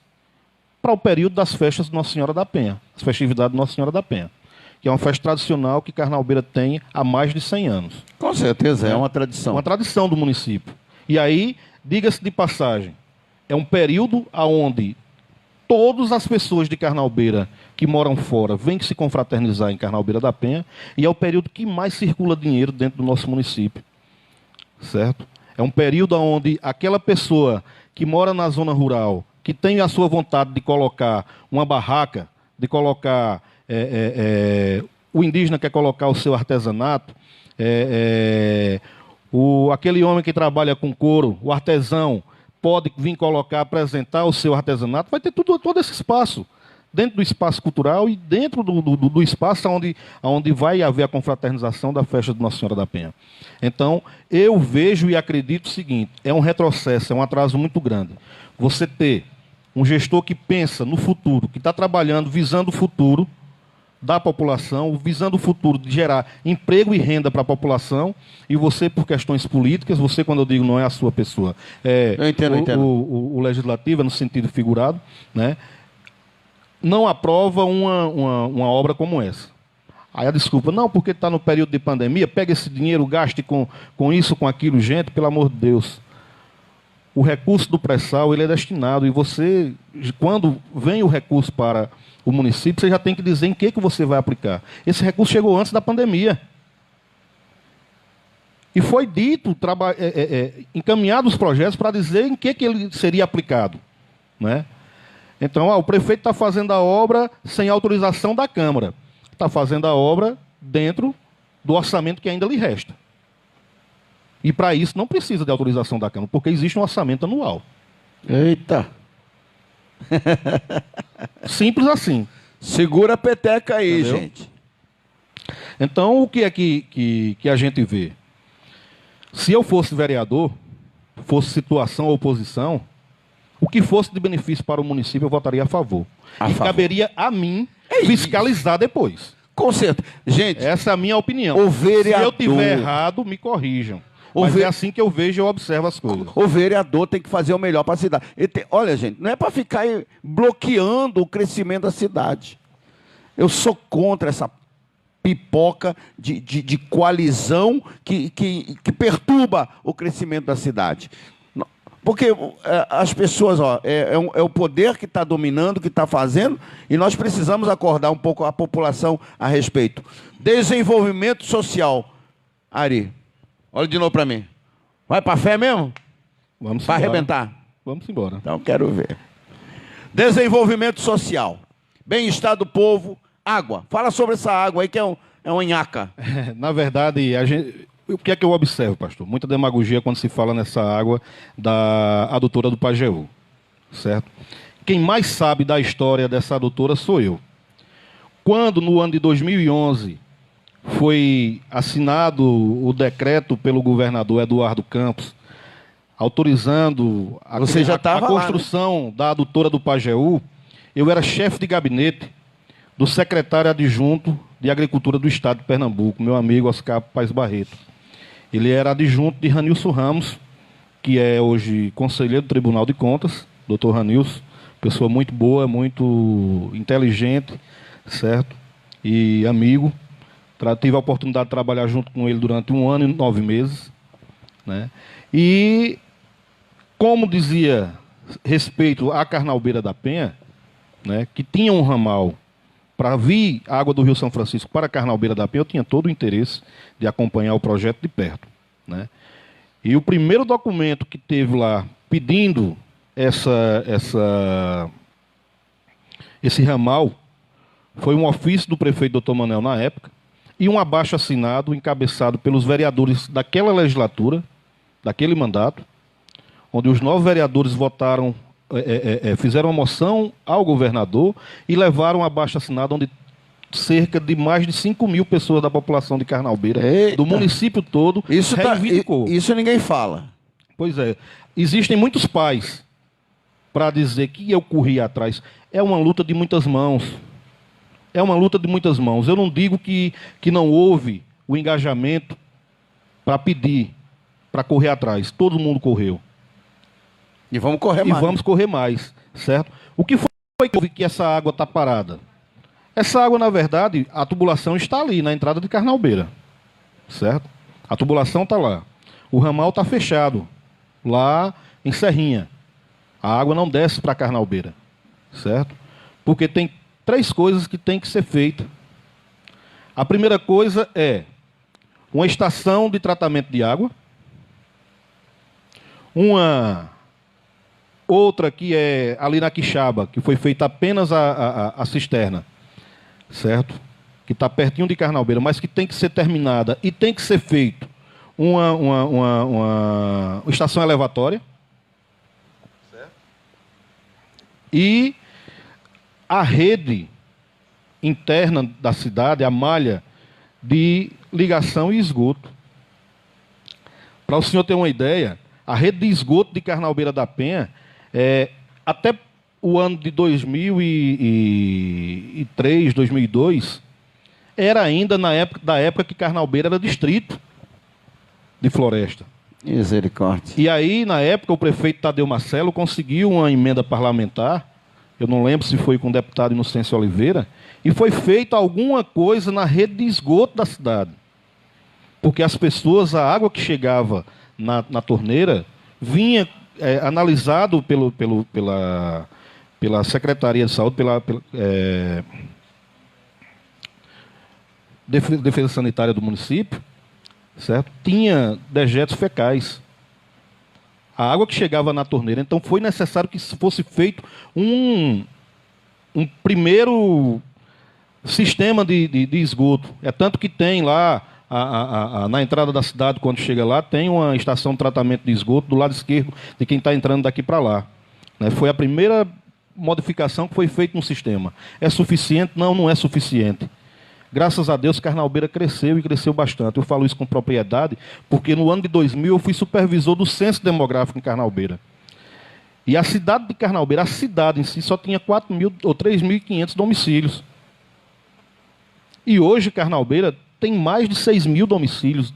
para o período das festas de Nossa Senhora da Penha, as festividades de Nossa Senhora da Penha, que é uma festa tradicional que Carnalbeira tem há mais de 100 anos. Com certeza, é uma tradição. Uma tradição do município. E aí, diga-se de passagem, é um período onde todas as pessoas de Carnalbeira que moram fora vêm se confraternizar em Carnalbeira da Penha, e é o período que mais circula dinheiro dentro do nosso município. Certo? É um período onde aquela pessoa que mora na zona rural, que tem a sua vontade de colocar uma barraca, de colocar... o indígena quer colocar o seu artesanato, Aquele homem que trabalha com couro, o artesão, pode vir colocar, apresentar o seu artesanato, vai ter todo esse espaço, dentro do espaço cultural e dentro do espaço onde vai haver a confraternização da festa de Nossa Senhora da Penha. Então, eu vejo e acredito o seguinte, é um retrocesso, é um atraso muito grande. Você ter um gestor que pensa no futuro, que está trabalhando visando o futuro da população, visando o futuro de gerar emprego e renda para a população, e você, por questões políticas, você, quando eu digo não é a sua pessoa, eu entendo. O legislativo, no sentido figurado, né, não aprova uma obra como essa. Aí a desculpa, não, porque está no período de pandemia, pega esse dinheiro, gaste com isso, com aquilo, gente, pelo amor de Deus. O recurso do pré-sal, ele é destinado, e você, quando vem o recurso para o município, você já tem que dizer em que você vai aplicar. Esse recurso chegou antes da pandemia. E foi dito, encaminhado os projetos para dizer em que ele seria aplicado. Né? Então, o prefeito está fazendo a obra sem autorização da Câmara. Está fazendo a obra dentro do orçamento que ainda lhe resta. E para isso não precisa de autorização da Câmara, porque existe um orçamento anual. Eita! Simples assim. Segura a peteca aí, entendeu? Gente. Então, o que é que a gente vê? Se eu fosse vereador, fosse situação ou oposição, o que fosse de benefício para o município, eu votaria a favor. Caberia a mim fiscalizar depois. Com certeza. Gente, essa é a minha opinião. O vereador... Se eu tiver errado, me corrijam. Mas é assim que eu vejo e eu observo as coisas. O vereador tem que fazer o melhor para a cidade. Olha, gente, não é para ficar aí bloqueando o crescimento da cidade. Eu sou contra essa pipoca de coalizão que perturba o crescimento da cidade. Porque as pessoas, é o poder que está dominando, que está fazendo, e nós precisamos acordar um pouco a população a respeito. Desenvolvimento social. Ari, olha de novo para mim. Vai para a fé mesmo? Vamos para arrebentar? Vamos embora. Então, quero ver. Desenvolvimento social. Bem-estar do povo. Água. Fala sobre essa água aí, que é uma nhaca. Na verdade, o que é que eu observo, pastor? Muita demagogia quando se fala nessa água da adutora do Pajeú, certo? Quem mais sabe da história dessa adutora sou eu. Quando, no ano de 2011, foi assinado o decreto pelo governador Eduardo Campos, autorizando a construção da adutora do Pajeú, eu era chefe de gabinete do secretário adjunto de Agricultura do Estado de Pernambuco, meu amigo Oscar Paes Barreto. Ele era adjunto de Ranilson Ramos, que é hoje conselheiro do Tribunal de Contas, doutor Ranilson, pessoa muito boa, muito inteligente, certo? E amigo. Tive a oportunidade de trabalhar junto com ele durante 1 ano e 9 meses. Né? E, como dizia respeito à Carnalbeira da Penha, né, que tinha um ramal para vir a água do Rio São Francisco para a Carnalbeira da Penha, eu tinha todo o interesse de acompanhar o projeto de perto. Né? E o primeiro documento que teve lá pedindo esse ramal foi um ofício do prefeito Dr. Manel na época e um abaixo-assinado encabeçado pelos vereadores daquela legislatura, daquele mandato, onde os 9 vereadores votaram, fizeram uma moção ao governador e levaram um abaixo-assinado onde cerca de mais de 5 mil pessoas da população de Carnalbeira, do município todo, reivindicou. Isso ninguém fala. Pois é. Existem muitos pais para dizer que eu corri atrás. É uma luta de muitas mãos. É uma luta de muitas mãos. Eu não digo que não houve o engajamento para pedir, para correr atrás. Todo mundo correu. E vamos correr mais. E vamos correr mais, certo? O que foi que essa água está parada? Essa água, na verdade, a tubulação está ali, na entrada de Carnalbeira, certo? A tubulação está lá. O ramal está fechado, lá em Serrinha. A água não desce para Carnalbeira, certo? Porque tem 3 coisas que tem que ser feitas. A primeira coisa é uma estação de tratamento de água. Uma outra que é ali na Quixaba, que foi feita apenas a cisterna, certo? que está pertinho de Carnalbeira, mas que tem que ser terminada e tem que ser feito uma estação elevatória. Certo. E a rede interna da cidade, a malha de ligação e esgoto. Para o senhor ter uma ideia, a rede de esgoto de Carnalbeira da Penha, até o ano de 2003, 2002, era ainda da época que Carnalbeira era distrito de Floresta. Misericórdia. E aí, na época, o prefeito Tadeu Marcelo conseguiu uma emenda parlamentar, eu não lembro se foi com o deputado Inocêncio Oliveira, e foi feita alguma coisa na rede de esgoto da cidade. Porque as pessoas, a água que chegava na torneira, vinha analisado pela Secretaria de Saúde, pela Defesa Sanitária do município, certo? Tinha dejetos fecais. A água que chegava na torneira. Então foi necessário que fosse feito um primeiro sistema de esgoto. É tanto que tem lá, na entrada da cidade, quando chega lá, tem uma estação de tratamento de esgoto do lado esquerdo de quem está entrando daqui para lá. Foi a primeira modificação que foi feita no sistema. É suficiente? Não, não é suficiente. Graças a Deus, Carnalbeira cresceu e cresceu bastante. Eu falo isso com propriedade, porque no ano de 2000 eu fui supervisor do censo demográfico em Carnalbeira. E a cidade de Carnalbeira, a cidade em si, só tinha 4.000 ou 3.500 domicílios. E hoje Carnalbeira tem mais de 6.000 domicílios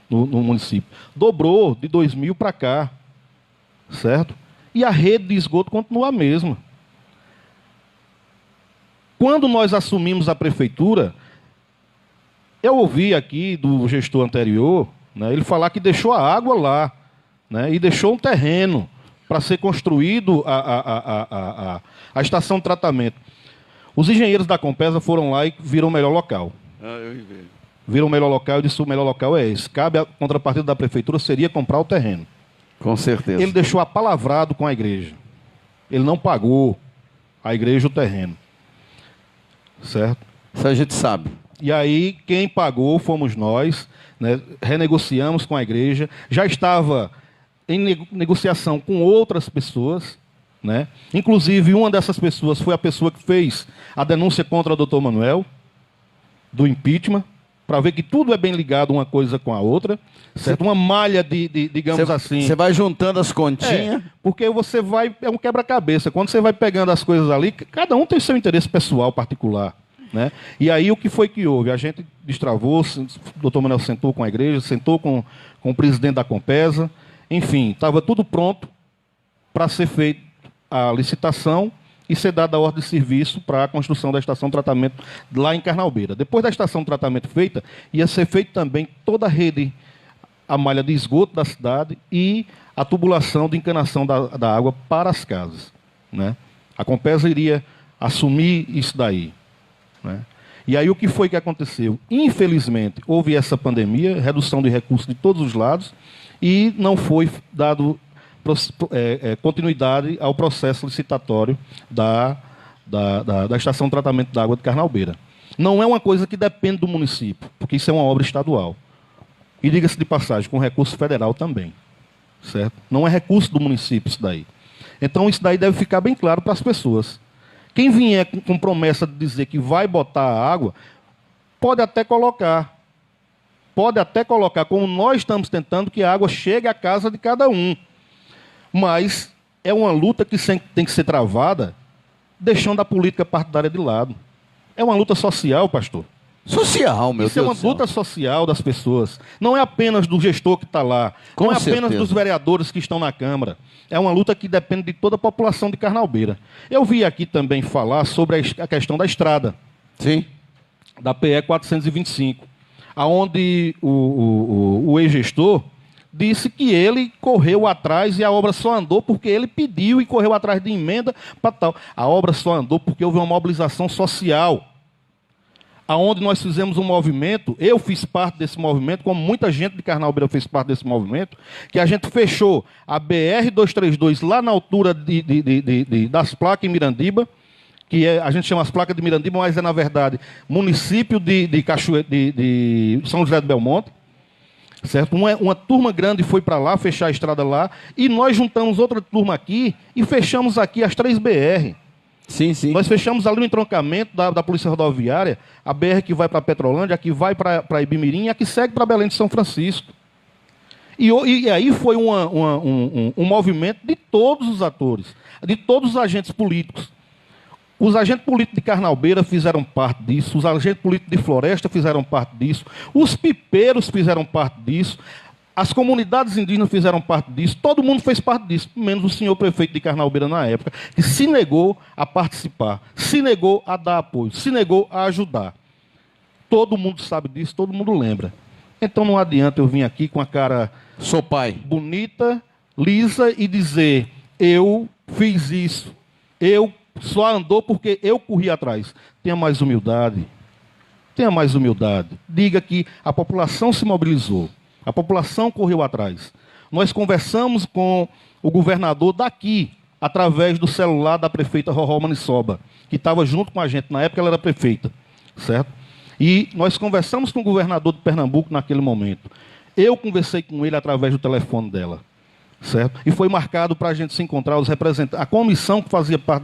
no município. Dobrou de 2000 para cá, certo? E a rede de esgoto continua a mesma. Quando nós assumimos a prefeitura, eu ouvi aqui do gestor anterior, ele falar que deixou a água lá, e deixou um terreno para ser construído a estação de tratamento. Os engenheiros da Compesa foram lá e viram o melhor local. Viram o melhor local e disse: o melhor local é esse. Cabe a contrapartida da prefeitura seria comprar o terreno. Com certeza. Ele deixou apalavrado com a igreja. Ele não pagou a igreja o terreno. Certo? Isso a gente sabe. E aí, quem pagou fomos nós, renegociamos com a igreja, já estava em negociação com outras pessoas, inclusive uma dessas pessoas foi a pessoa que fez a denúncia contra o doutor Manuel, do impeachment, para ver que tudo é bem ligado uma coisa com a outra, certo? Uma malha digamos assim... Você vai juntando as continhas... Porque você vai... É um quebra-cabeça. Quando você vai pegando as coisas ali, cada um tem seu interesse pessoal particular. E aí o que foi que houve? A gente destravou, o doutor Manuel sentou com a igreja, sentou com o presidente da Compesa, enfim, estava tudo pronto para ser feita a licitação e ser dada a ordem de serviço para a construção da estação de tratamento lá em Carnalbeira. Depois da estação de tratamento feita, ia ser feita também toda a rede, a malha de esgoto da cidade e a tubulação de encanação da água para as casas. A Compesa iria assumir isso daí. E aí o que foi que aconteceu? Infelizmente, houve essa pandemia, redução de recursos de todos os lados, e não foi dado continuidade ao processo licitatório da estação de tratamento da água de Carnalbeira. Não é uma coisa que depende do município, porque isso é uma obra estadual. E diga-se de passagem, com recurso federal também. Certo? Não é recurso do município isso daí. Então isso daí deve ficar bem claro para as pessoas. Quem vier com promessa de dizer que vai botar a água, pode até colocar. Pode até colocar, como nós estamos tentando, que a água chegue à casa de cada um. Mas é uma luta que tem que ser travada, deixando a política partidária de lado. É uma luta social, pastor. Social, meu Deus do céu. Isso é uma luta social das pessoas. Não é apenas do gestor que está lá. Não é apenas dos vereadores que estão na Câmara. É uma luta que depende de toda a população de Carnalbeira. Eu vi aqui também falar sobre a questão da estrada. Sim. Da PE 425. Onde o ex-gestor disse que ele correu atrás e a obra só andou porque ele pediu e correu atrás de emenda para tal. A obra só andou porque houve uma mobilização social. Aonde nós fizemos um movimento, eu fiz parte desse movimento, como muita gente de Carnalbeira fez parte desse movimento, que a gente fechou a BR-232 lá na altura das placas em Mirandiba, a gente chama as placas de Mirandiba, mas é, na verdade, município de São José do Belmonte, certo? Uma turma grande foi para lá, fechar a estrada lá, e nós juntamos outra turma aqui e fechamos aqui as 3 BR. Sim, sim. Nós fechamos ali o entroncamento da Polícia Rodoviária, a BR que vai para Petrolândia, a que vai para Ibimirim e a que segue para Belém de São Francisco. E aí foi um movimento de todos os atores, de todos os agentes políticos. Os agentes políticos de Carnalbeira fizeram parte disso, os agentes políticos de Floresta fizeram parte disso, os pipeiros fizeram parte disso, as comunidades indígenas fizeram parte disso, todo mundo fez parte disso, menos o senhor prefeito de Carnalbeira na época, que se negou a participar, se negou a dar apoio, se negou a ajudar. Todo mundo sabe disso, todo mundo lembra. Então não adianta eu vir aqui com a cara Sou pai. bonita, lisa e dizer, eu fiz isso, eu só andou porque eu corri atrás. Tenha mais humildade. Tenha mais humildade. Diga que a população se mobilizou. A população correu atrás. Nós conversamos com o governador daqui, através do celular da prefeita Roró Maniçoba, que estava junto com a gente. Na época ela era prefeita, certo? E nós conversamos com o governador de Pernambuco naquele momento. Eu conversei com ele através do telefone dela. Certo? E foi marcado para a gente se encontrar, os representantes, a comissão que fazia parte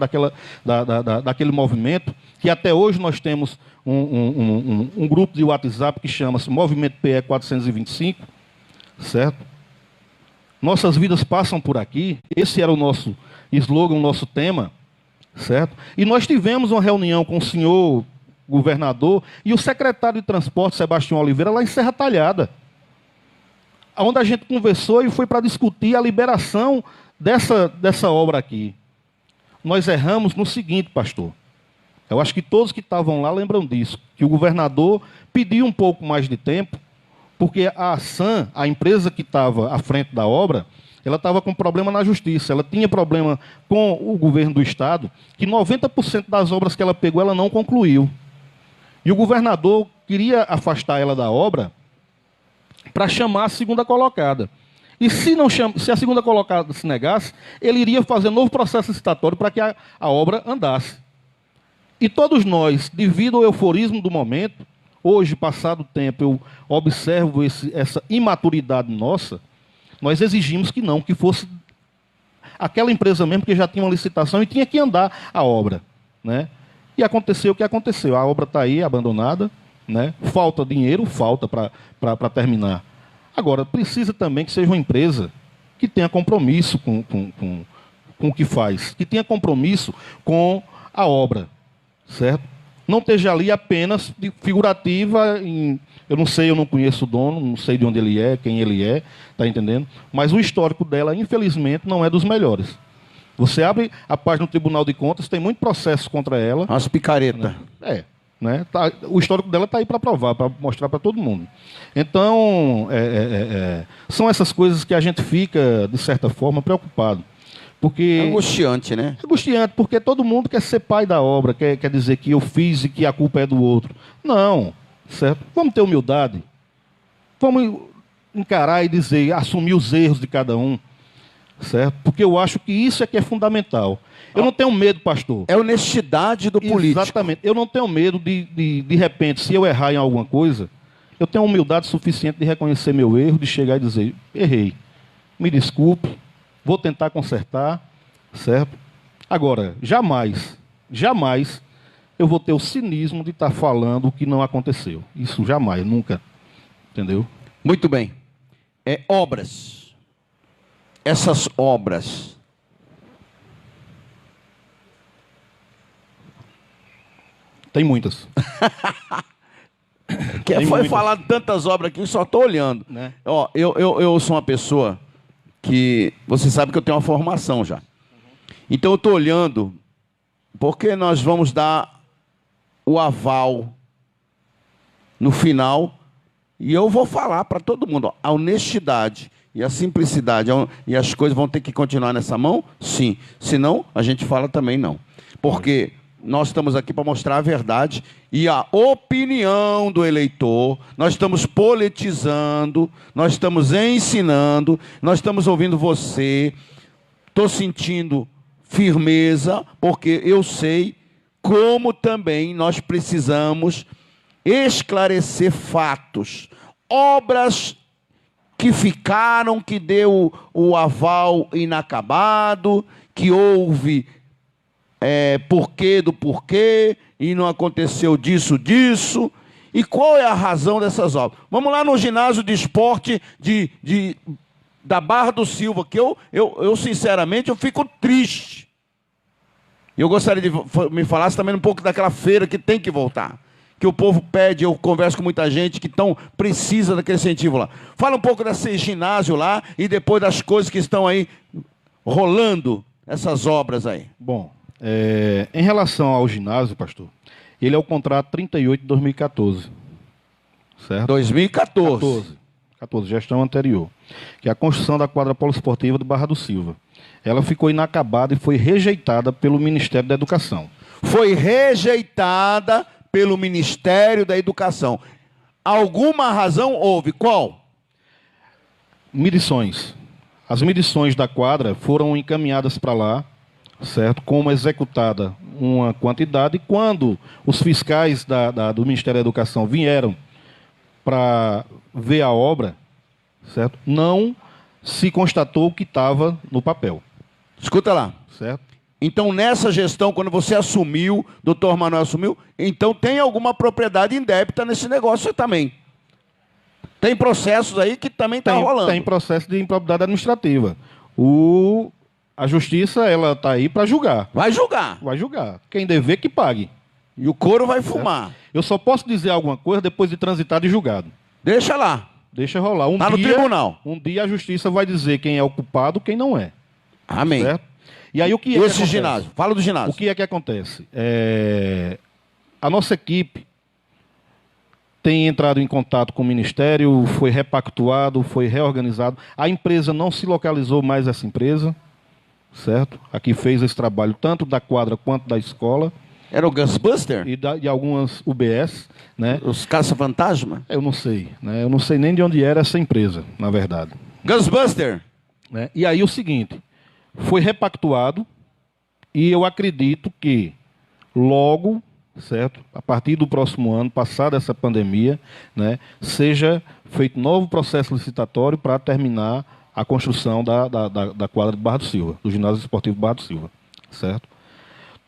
daquele movimento, que até hoje nós temos um grupo de WhatsApp que chama-se Movimento PE 425, certo? Nossas vidas passam por aqui, esse era o nosso slogan, o nosso tema, certo? E nós tivemos uma reunião com o senhor governador e o secretário de Transporte, Sebastião Oliveira, lá em Serra Talhada, onde a gente conversou e foi para discutir a liberação dessa obra aqui. Nós erramos no seguinte, pastor. Eu acho que todos que estavam lá lembram disso, que o governador pediu um pouco mais de tempo, porque a SAM, a empresa que estava à frente da obra, ela estava com problema na justiça, ela tinha problema com o governo do estado, que 90% das obras que ela pegou, ela não concluiu. E o governador queria afastar ela da obra para chamar a segunda colocada. E se a segunda colocada se negasse, ele iria fazer novo processo licitatório para que a obra andasse. E todos nós, devido ao euforismo do momento, hoje, passado o tempo, eu observo essa imaturidade nossa, nós exigimos que fosse aquela empresa mesmo que já tinha uma licitação e tinha que andar a obra, né? E aconteceu o que aconteceu. A obra está aí, abandonada, né? Falta dinheiro, falta para terminar. Agora, precisa também que seja uma empresa que tenha compromisso com o que faz, que tenha compromisso com a obra, certo? Não esteja ali apenas de figurativa, eu não sei, eu não conheço o dono, não sei de onde ele é, quem ele é, está entendendo? Mas o histórico dela, infelizmente, não é dos melhores. Você abre a página do Tribunal de Contas, tem muito processo contra ela. Umas picaretas. Né? Né? O histórico dela está aí para provar, para mostrar para todo mundo. Então, são essas coisas que a gente fica, de certa forma, preocupado. Porque é angustiante, né? É angustiante, porque todo mundo quer ser pai da obra, quer dizer que eu fiz e que a culpa é do outro. Não, certo? Vamos ter humildade. Vamos encarar e dizer, assumir os erros de cada um. Certo? Porque eu acho que isso é que é fundamental. Eu não tenho medo, pastor. É honestidade do político. Exatamente. Eu não tenho medo de repente, se eu errar em alguma coisa, eu tenho humildade suficiente de reconhecer meu erro, de chegar e dizer, errei, me desculpe, vou tentar consertar, certo? Agora, jamais eu vou ter o cinismo de estar falando o que não aconteceu. Isso jamais, nunca. Entendeu? Muito bem. Obras. Essas obras tem muitas. Foi falado tantas obras aqui, eu só estou olhando. Né? Ó, eu sou uma pessoa que... Você sabe que eu tenho uma formação já. Então eu estou olhando, porque nós vamos dar o aval no final, e eu vou falar para todo mundo, ó, a honestidade e a simplicidade, e as coisas vão ter que continuar nessa mão? Sim. Senão, a gente fala também não. Porque nós estamos aqui para mostrar a verdade e a opinião do eleitor. Nós estamos politizando, nós estamos ensinando, nós estamos ouvindo você. Estou sentindo firmeza, porque eu sei como também nós precisamos esclarecer fatos, obras que ficaram, que deu o aval inacabado, que houve porquê do porquê, e não aconteceu disso. E qual é a razão dessas obras? Vamos lá no ginásio de esporte da Barra do Silva, que eu sinceramente, eu fico triste. Eu gostaria de me falasse também um pouco daquela feira que tem que voltar. Que o povo pede, eu converso com muita gente que precisa daquele incentivo lá. Fala um pouco desse ginásio lá e depois das coisas que estão aí rolando, essas obras aí. Bom, em relação ao ginásio, pastor, ele é o contrato 38 de 2014. Certo? 2014. 14, gestão anterior. Que é a construção da quadra poliesportiva do Barra do Silva. Ela ficou inacabada e foi rejeitada pelo Ministério da Educação. Foi rejeitada pelo Ministério da Educação. Alguma razão houve? Qual? Medições. As medições da quadra foram encaminhadas para lá, certo? Como executada uma quantidade, e quando os fiscais do Ministério da Educação vieram para ver a obra, certo? Não se constatou o que estava no papel. Escuta lá. Certo? Então, nessa gestão, quando você assumiu, doutor Manuel assumiu, então tem alguma propriedade indébita nesse negócio também. Tem processos aí que também está rolando. Tem processo de improbidade administrativa. A justiça, ela está aí para julgar. Vai julgar. Vai julgar. Quem dever, que pague. E o couro vai fumar. Eu só posso dizer alguma coisa depois de transitado e julgado. Deixa lá. Deixa rolar. Tá no tribunal. Um dia a justiça vai dizer quem é o culpado e quem não é. Amém. Certo? E aí o que é esse ginásio? Fala do ginásio. O que é que acontece? A nossa equipe tem entrado em contato com o Ministério, foi repactuado, foi reorganizado. A empresa não se localizou mais, essa empresa, certo? A que fez esse trabalho, tanto da quadra quanto da escola. Era o Ghostbuster? E algumas UBS, né? Os caça-fantasma? Eu não sei, né? Eu não sei nem de onde era essa empresa, na verdade. Ghostbuster? Né? E aí o seguinte, foi repactuado e eu acredito que logo, certo, a partir do próximo ano, passada essa pandemia, né, seja feito novo processo licitatório para terminar a construção da quadra de Barra do Silva, do ginásio esportivo Barra do Silva, certo?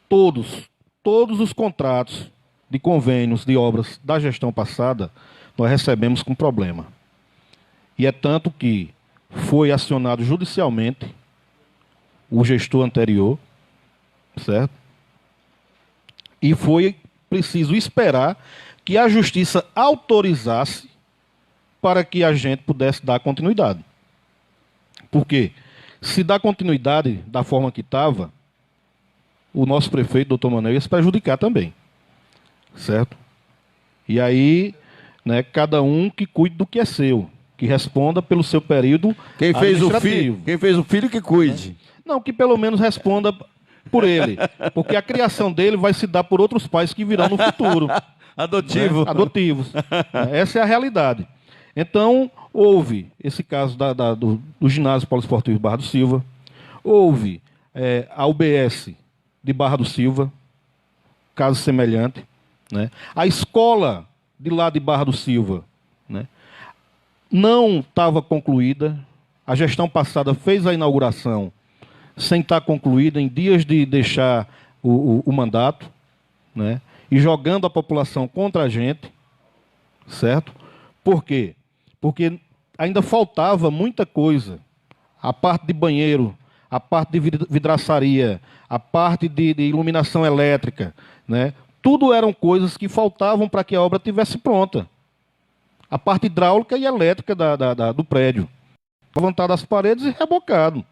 Todos os contratos de convênios de obras da gestão passada, nós recebemos com problema. E é tanto que foi acionado judicialmente o gestor anterior, certo? E foi preciso esperar que a justiça autorizasse para que a gente pudesse dar continuidade. Porque se dar continuidade da forma que estava, o nosso prefeito, doutor Manuel, ia se prejudicar também. Certo? E aí, né, cada um que cuide do que é seu, que responda pelo seu período quem fez o filho que cuide. Não, que pelo menos responda por ele. Porque a criação dele vai se dar por outros pais que virão no futuro. Adotivo. Né? Adotivos. Essa é a realidade. Então, houve esse caso do ginásio poliesportivo Barra do Silva, houve a UBS de Barra do Silva, caso semelhante, né? A escola de lá de Barra do Silva, né, não estava concluída, a gestão passada fez a inauguração sem estar concluída, em dias de deixar o mandato, né, e jogando a população contra a gente, certo? Por quê? Porque ainda faltava muita coisa. A parte de banheiro, a parte de vidraçaria, a parte de iluminação elétrica, né? Tudo eram coisas que faltavam para que a obra estivesse pronta. A parte hidráulica e elétrica do prédio. Levantado as paredes e rebocado.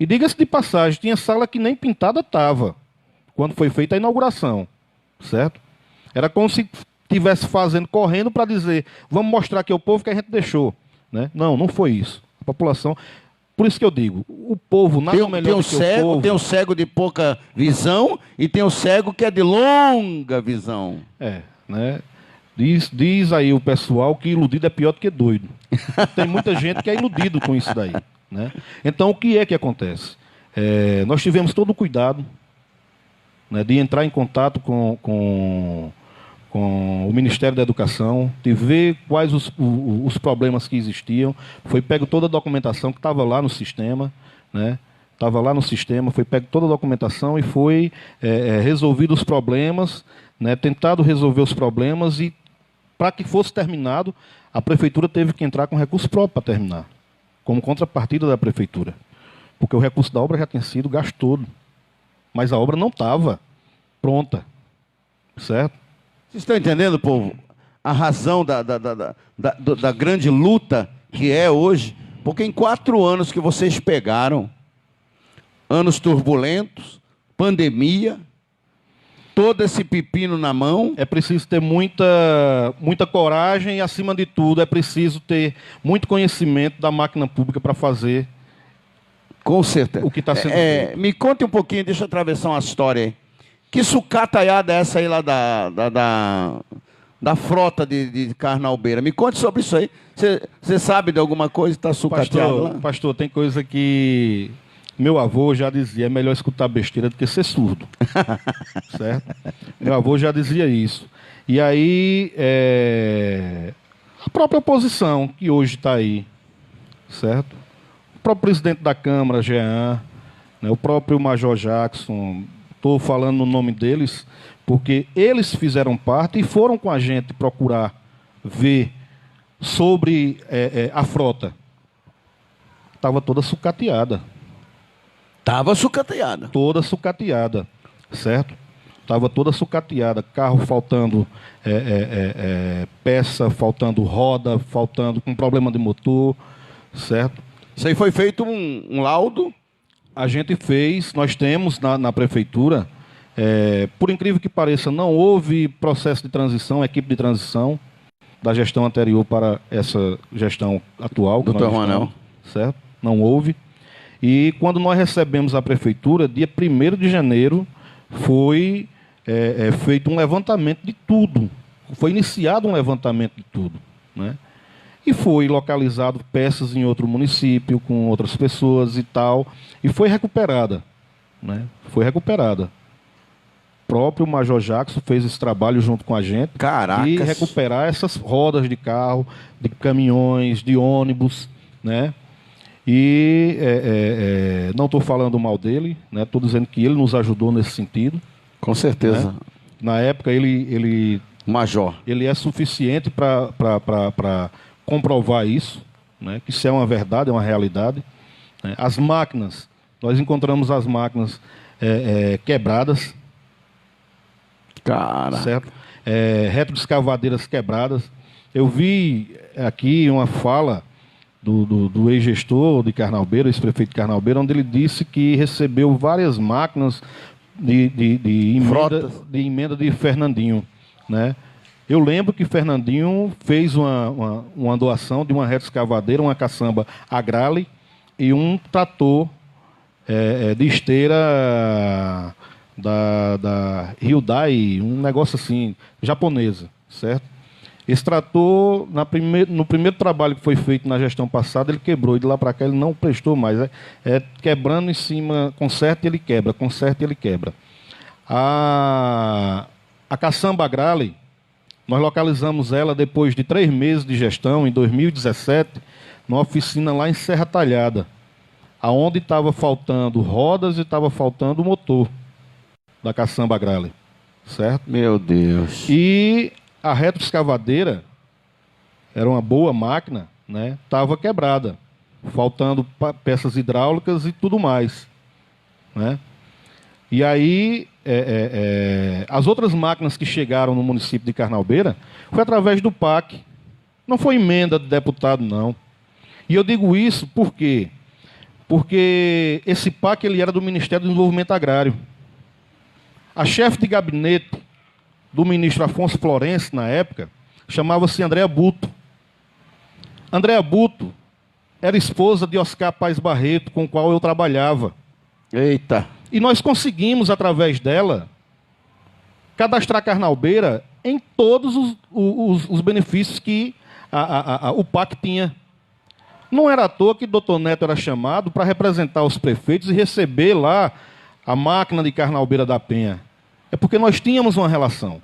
E diga-se de passagem, tinha sala que nem pintada estava, quando foi feita a inauguração. Certo? Era como se estivesse fazendo, correndo para dizer, vamos mostrar aqui ao povo que a gente deixou. Né? Não, não foi isso. A população... Por isso que eu digo, o povo nada melhor do que o povo. Tem o cego de pouca visão e tem o cego que é de longa visão. Né? Diz aí o pessoal que iludido é pior do que doido. Tem muita gente que é iludido com isso daí. Né? Então, o que é que acontece? Nós tivemos todo o cuidado, né, de entrar em contato com o Ministério da Educação, de ver quais os problemas que existiam. Foi pego toda a documentação que estava lá no sistema, né? Estava lá no sistema, foi pego toda a documentação e foi resolvido os problemas, né? Tentado resolver os problemas, e para que fosse terminado, a Prefeitura teve que entrar com recurso próprio para terminar, como contrapartida da Prefeitura. Porque o recurso da obra já tinha sido gasto todo, mas a obra não estava pronta, certo? Vocês estão entendendo, povo? A razão da grande luta que é hoje? Porque em 4 anos que vocês pegaram, anos turbulentos, pandemia, todo esse pepino na mão. É preciso ter muita coragem e, acima de tudo, é preciso ter muito conhecimento da máquina pública para fazer Com certeza. o que está sendo feito. Me conte um pouquinho, deixa eu atravessar uma história aí. Que sucataiada é essa aí lá da frota de Carnalbeira? Me conte sobre isso aí. Você sabe de alguma coisa que está sucateado lá? Pastor, tem coisa que meu avô já dizia: é melhor escutar besteira do que ser surdo. Certo? Meu avô já dizia isso. E aí, a própria oposição, que hoje está aí, certo? O próprio presidente da Câmara, Jean, né, o próprio Major Jackson, estou falando no nome deles, porque eles fizeram parte e foram com a gente procurar ver sobre a frota. Estava toda sucateada. Estava sucateada. Toda sucateada, certo? Estava toda sucateada. Carro faltando peça, faltando roda, faltando com problema de motor, certo? Isso aí foi feito um laudo? A gente fez, nós temos na prefeitura, por incrível que pareça, não houve processo de transição, equipe de transição da gestão anterior para essa gestão atual. Doutor Ronel. Certo? Não houve. E quando nós recebemos a prefeitura, dia 1º de janeiro, foi feito um levantamento de tudo. Foi iniciado um levantamento de tudo, né? E foi localizado peças em outro município, com outras pessoas e tal, e foi recuperada, né? Foi recuperada. O próprio Major Jackson fez esse trabalho junto com a gente. Caracas. E recuperar essas rodas de carro, de caminhões, de ônibus, né? E não estou falando mal dele, né? Estou dizendo que ele nos ajudou nesse sentido. Com certeza. Né? Na época, ele Major. Ele é suficiente para comprovar isso, né? Que isso é uma verdade, é uma realidade, né? As máquinas, nós encontramos as máquinas quebradas, Cara. certo? Retroescavadeiras quebradas. Eu vi aqui uma fala do ex-gestor de Carnalbeira, ex-prefeito de Carnalbeira, onde ele disse que recebeu várias máquinas de emenda de Fernandinho, né? Eu lembro que Fernandinho fez uma doação de uma retroescavadeira, uma caçamba Agrale e um trator de esteira da Hyundai, um negócio assim, japonesa, certo? Esse trator, no primeiro trabalho que foi feito na gestão passada, ele quebrou, e de lá para cá ele não prestou mais. Quebrando em cima, conserta e ele quebra, conserta e ele quebra. A caçamba Agrale, nós localizamos ela depois de 3 meses de gestão, em 2017, numa oficina lá em Serra Talhada, aonde estava faltando rodas e estava faltando motor da caçamba Agrale, certo? Meu Deus. E a retroescavadeira era uma boa máquina, né? Estava quebrada, faltando peças hidráulicas e tudo mais, né? E aí, as outras máquinas que chegaram no município de Carnalbeira foi através do PAC. Não foi emenda de deputado, não. E eu digo isso por quê? Porque esse PAC ele era do Ministério do Desenvolvimento Agrário. A chefe de gabinete do ministro Afonso Florencio, na época, chamava-se Andréa Buto. Andréa Buto era esposa de Oscar Paes Barreto, com o qual eu trabalhava. Eita. E nós conseguimos, através dela, cadastrar Carnalbeira em todos os benefícios que o PAC tinha. Não era à toa que o doutor Neto era chamado para representar os prefeitos e receber lá a máquina de Carnalbeira da Penha. É porque nós tínhamos uma relação,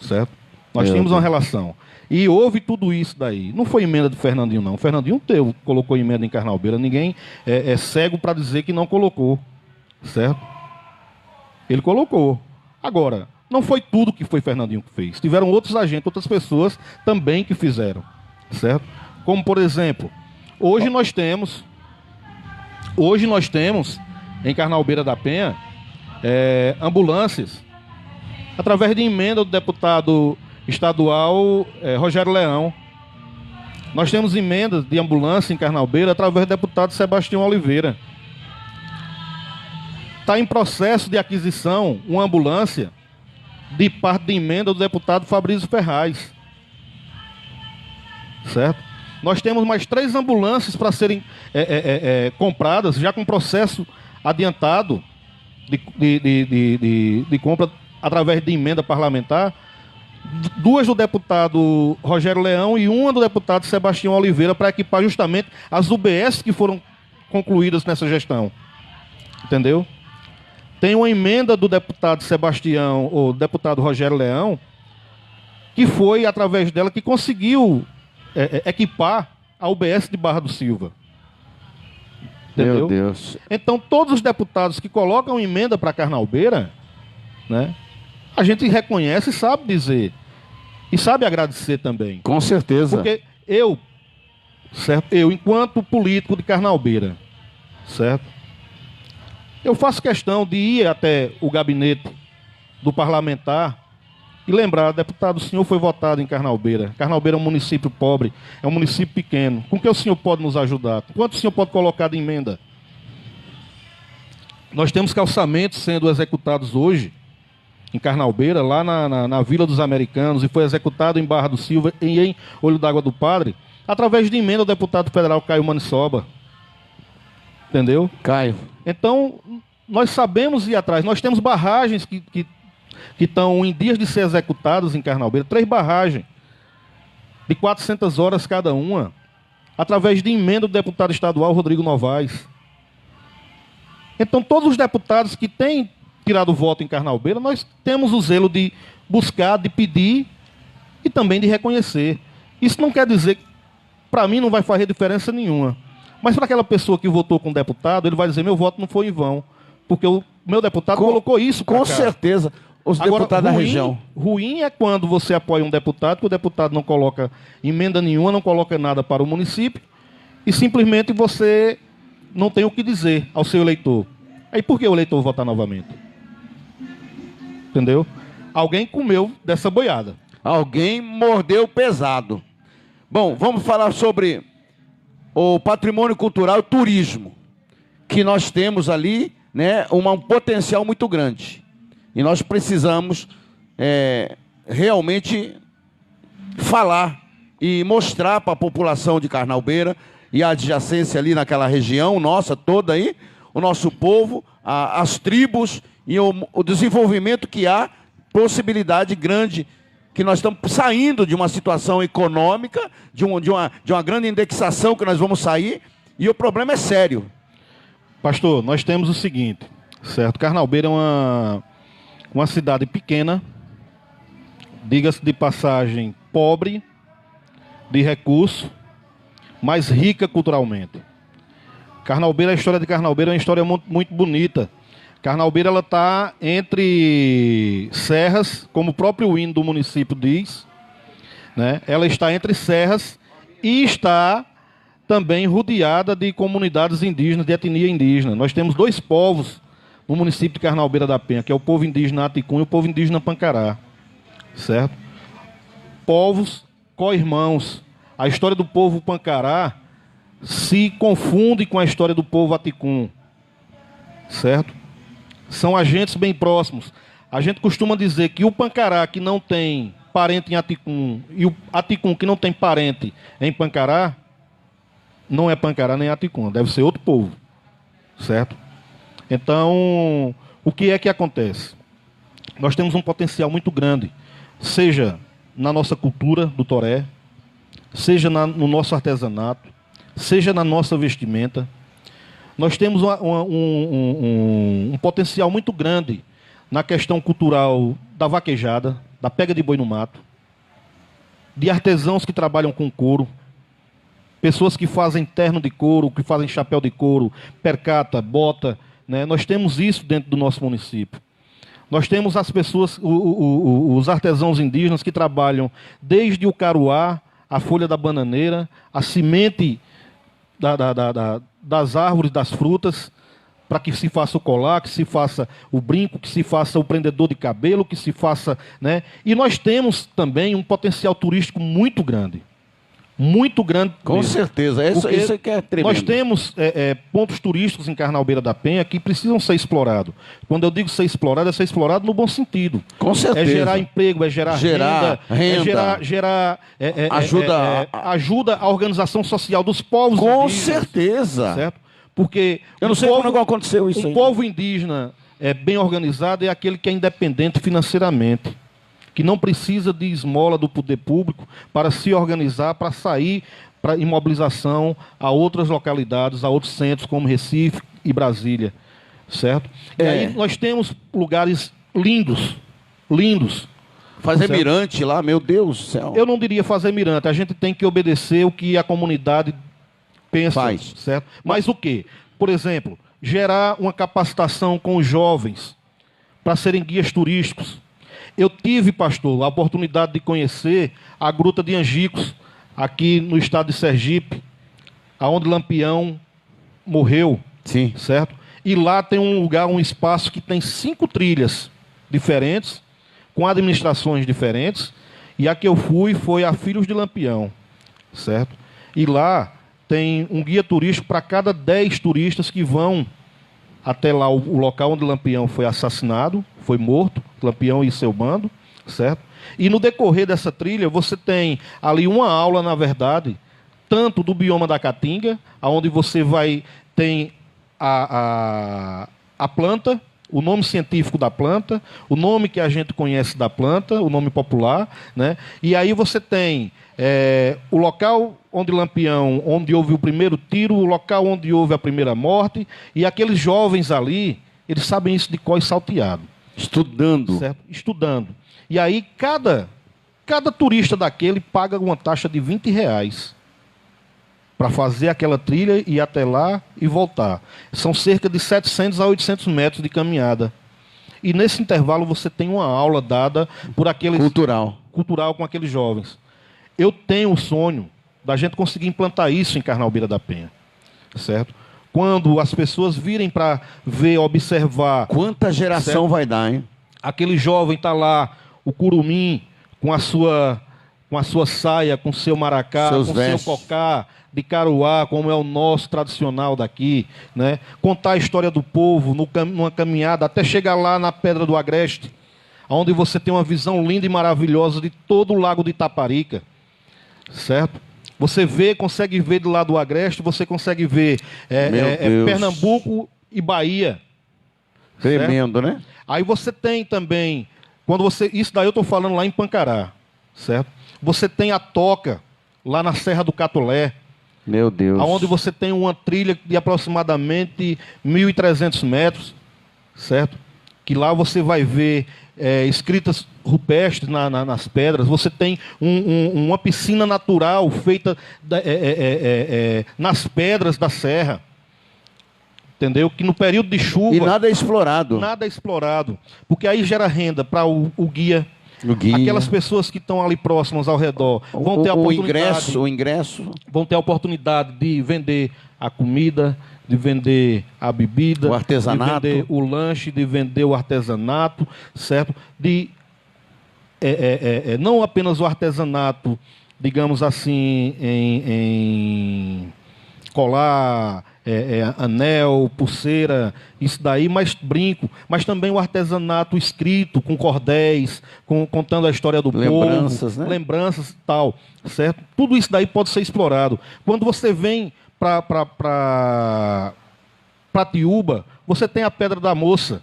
certo? Nós tínhamos uma relação. E houve tudo isso daí. Não foi emenda do Fernandinho, não. O Fernandinho colocou emenda em Carnalbeira. Ninguém é cego para dizer que não colocou, certo? Ele colocou. Agora, não foi tudo que foi Fernandinho que fez. Tiveram outros agentes, outras pessoas também que fizeram, certo? Como, por exemplo, hoje nós temos em Carnalbeira da Penha ambulâncias através de emenda do deputado estadual Rogério Leão. Nós temos emendas de ambulância em Carnalbeira através do deputado Sebastião Oliveira. Está em processo de aquisição uma ambulância de parte de emenda do deputado Fabrício Ferraz. Certo? Nós temos mais 3 ambulâncias para serem compradas, já com processo adiantado de compra através de emenda parlamentar. 2 do deputado Rogério Leão e 1 do deputado Sebastião Oliveira, para equipar justamente as UBS que foram concluídas nessa gestão. Entendeu? Tem uma emenda do deputado Sebastião, ou deputado Rogério Leão, que foi através dela que conseguiu equipar a UBS de Barra do Silva. Entendeu? Meu Deus. Então, todos os deputados que colocam emenda para Carnalbeira, né, a gente reconhece e sabe dizer. E sabe agradecer também. Com certeza. Porque eu, enquanto político de Carnalbeira, certo? Eu faço questão de ir até o gabinete do parlamentar e lembrar, deputado, o senhor foi votado em Carnalbeira. Carnalbeira é um município pobre, é um município pequeno. Com que o senhor pode nos ajudar? Quanto o senhor pode colocar de emenda? Nós temos calçamentos sendo executados hoje em Carnalbeira, lá na Vila dos Americanos, e foi executado em Barra do Silva e em Olho d'Água do Padre, através de emenda do deputado federal Caio Manissoba. Entendeu? Caio. Então, nós sabemos ir atrás. Nós temos barragens que estão em dias de ser executadas em Carnalbeira, 3 barragens, de 400 horas cada uma, através de emenda do deputado estadual Rodrigo Novaes. Então, todos os deputados que têm tirado voto em Carnalbeira, nós temos o zelo de buscar, de pedir e também de reconhecer. Isso não quer dizer que, para mim, não vai fazer diferença nenhuma. Mas para aquela pessoa que votou com deputado, ele vai dizer, meu voto não foi em vão. Porque o meu deputado colocou isso para cá. Com certeza. Os deputados da região. Ruim é quando você apoia um deputado, que o deputado não coloca emenda nenhuma, não coloca nada para o município, e simplesmente você não tem o que dizer ao seu eleitor. Aí por que o eleitor votar novamente? Entendeu? Alguém comeu dessa boiada. Alguém mordeu pesado. Bom, vamos falar sobre o patrimônio cultural e turismo, que nós temos ali, né, um potencial muito grande. E nós precisamos realmente falar e mostrar para a população de Carnalbeira e a adjacência ali naquela região nossa toda aí, o nosso povo, as tribos e o desenvolvimento que há, possibilidade grande, que nós estamos saindo de uma situação econômica, de uma grande indexação que nós vamos sair, e o problema é sério. Pastor, nós temos o seguinte, certo? Carnalbeira é uma cidade pequena, diga-se de passagem, pobre de recursos, mas rica culturalmente. Carnalbeira, a história de Carnalbeira é uma história muito, muito bonita. Carnalbeira ela está entre serras, como o próprio hino do município diz, né? Ela está entre serras e está também rodeada de comunidades indígenas, de etnia indígena. Nós temos 2 povos no município de Carnalbeira da Penha, que é o povo indígena Aticum e o povo indígena Pancará, certo? Povos co-irmãos. A história do povo Pancará se confunde com a história do povo Aticum, certo? São agentes bem próximos. A gente costuma dizer que o Pancará que não tem parente em Aticum e o Aticum que não tem parente em Pancará, não é Pancará nem Aticum, deve ser outro povo, certo? Então, o que é que acontece? Nós temos um potencial muito grande, seja na nossa cultura do Toré, seja no nosso artesanato, seja na nossa vestimenta. Nós temos um potencial muito grande na questão cultural da vaquejada, da pega de boi no mato, de artesãos que trabalham com couro, pessoas que fazem terno de couro, que fazem chapéu de couro, percata, bota, né? Nós temos isso dentro do nosso município. Nós temos as pessoas, os artesãos indígenas que trabalham desde o caruá, a folha da bananeira, a semente das árvores, das frutas, para que se faça o colar, que se faça o brinco, que se faça o prendedor de cabelo, que se faça, né? E nós temos também um potencial turístico muito grande. Muito grande. Com mesmo. certeza, isso que é tremendo. Nós temos pontos turísticos em Carnalbeira da Penha que precisam ser explorados. Quando eu digo ser explorado, é ser explorado no bom sentido. Com certeza. É gerar emprego, é gerar renda. Ajuda a organização social dos povos Com indígenas. certeza. Certo? Porque eu não sei como aconteceu isso aí. O povo indígena bem organizado é aquele que é independente financeiramente, que não precisa de esmola do poder público para se organizar, para sair para imobilização a outras localidades, a outros centros como Recife e Brasília, certo? E aí nós temos lugares lindos, lindos. Fazer certo? mirante lá, meu Deus do céu. Eu não diria fazer mirante, a gente tem que obedecer o que a comunidade pensa, faz. Certo? Mas o quê? Por exemplo, gerar uma capacitação com os jovens para serem guias turísticos. Eu tive, pastor, a oportunidade de conhecer a Gruta de Angicos, aqui no estado de Sergipe, aonde Lampião morreu. Sim. Certo? E lá tem um lugar, um espaço que tem 5 trilhas diferentes, com administrações diferentes, e a que eu fui foi a Filhos de Lampião, certo? E lá tem um guia turístico para cada 10 turistas que vão até lá o local onde Lampião foi assassinado, foi morto, Lampião e seu bando, certo? E no decorrer dessa trilha, você tem ali uma aula, na verdade, tanto do bioma da Caatinga, onde você tem a planta, o nome científico da planta, o nome que a gente conhece da planta, o nome popular, né? E aí você tem o local onde Lampião, onde houve o primeiro tiro, o local onde houve a primeira morte, e aqueles jovens ali, eles sabem isso de cor e salteado. Estudando. Certo? Estudando. E aí cada turista daquele paga uma taxa de R$20 para fazer aquela trilha, ir até lá e voltar. São cerca de 700 a 800 metros de caminhada. E nesse intervalo você tem uma aula dada por aqueles... Cultural com aqueles jovens. Eu tenho o sonho da gente conseguir implantar isso em Carnalbeira da Penha. Certo? Quando as pessoas virem para ver, observar... Quanta geração certo? Vai dar, hein? Aquele jovem está lá, o curumim, com a sua saia, com o seu maracá, seus com o vestes. seu cocá de caruá, como é o nosso tradicional daqui, né? Contar a história do povo numa caminhada até chegar lá na Pedra do Agreste, onde você tem uma visão linda e maravilhosa de todo o Lago de Itaparica, certo? Você consegue ver do lado do Agreste, você consegue ver Pernambuco e Bahia. Tremendo, certo? Né? Aí você tem também, isso daí eu estou falando lá em Pancará, certo? Você tem a Toca, lá na Serra do Catolé. Meu Deus. Onde você tem uma trilha de aproximadamente 1.300 metros, certo? Que lá você vai ver escritas rupestres nas pedras. Você tem uma piscina natural feita nas pedras da serra. Entendeu? Que no período de chuva... E nada é explorado. Nada é explorado. Porque aí gera renda para o guia. Aquelas pessoas que estão ali próximas ao redor vão ter a oportunidade... O ingresso. Vão ter a oportunidade de vender a comida, de vender a bebida... O artesanato. De vender o lanche, de vender o artesanato, certo? Não apenas o artesanato, digamos assim, em colar... anel, pulseira, isso daí, mas brinco, mas também o artesanato escrito, com cordéis, contando a história do lembranças, povo, né? Lembranças e tal, certo? Tudo isso daí pode ser explorado. Quando você vem para Tiúba, você tem a Pedra da Moça,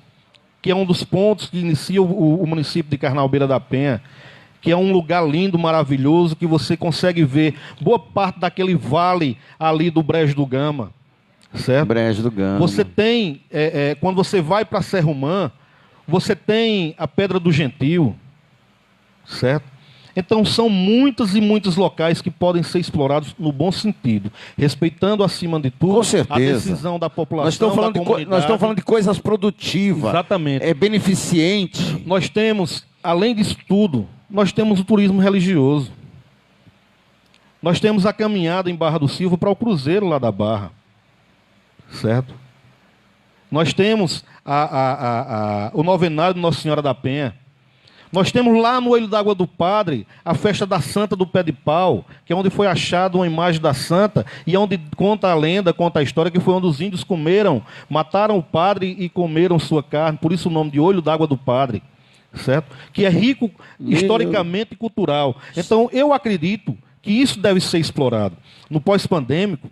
que é um dos pontos que inicia o município de Carnalbeira da Penha, que é um lugar lindo, maravilhoso, que você consegue ver boa parte daquele vale ali do Brejo do Gama. Certo? Brejo do Gama. Você tem, quando você vai para Serra Humã, você tem a Pedra do Gentil, certo? Então, são muitos e muitos locais que podem ser explorados no bom sentido, respeitando, acima de tudo, Com certeza, a decisão da população, nós estamos falando de coisas produtivas. Exatamente. É beneficente. Nós temos, além disso tudo, nós temos o turismo religioso. Nós temos a caminhada em Barra do Silva para o cruzeiro lá da Barra, certo? Nós temos o novenário de Nossa Senhora da Penha. Nós temos lá no Olho d'Água do Padre a festa da Santa do Pé de Pau, que é onde foi achada uma imagem da Santa e é onde conta a lenda, conta a história que foi onde os índios mataram o padre e comeram sua carne, por isso o nome de Olho d'Água do Padre, certo? Que é rico historicamente e cultural. Então eu acredito que isso deve ser explorado. No pós-pandêmico,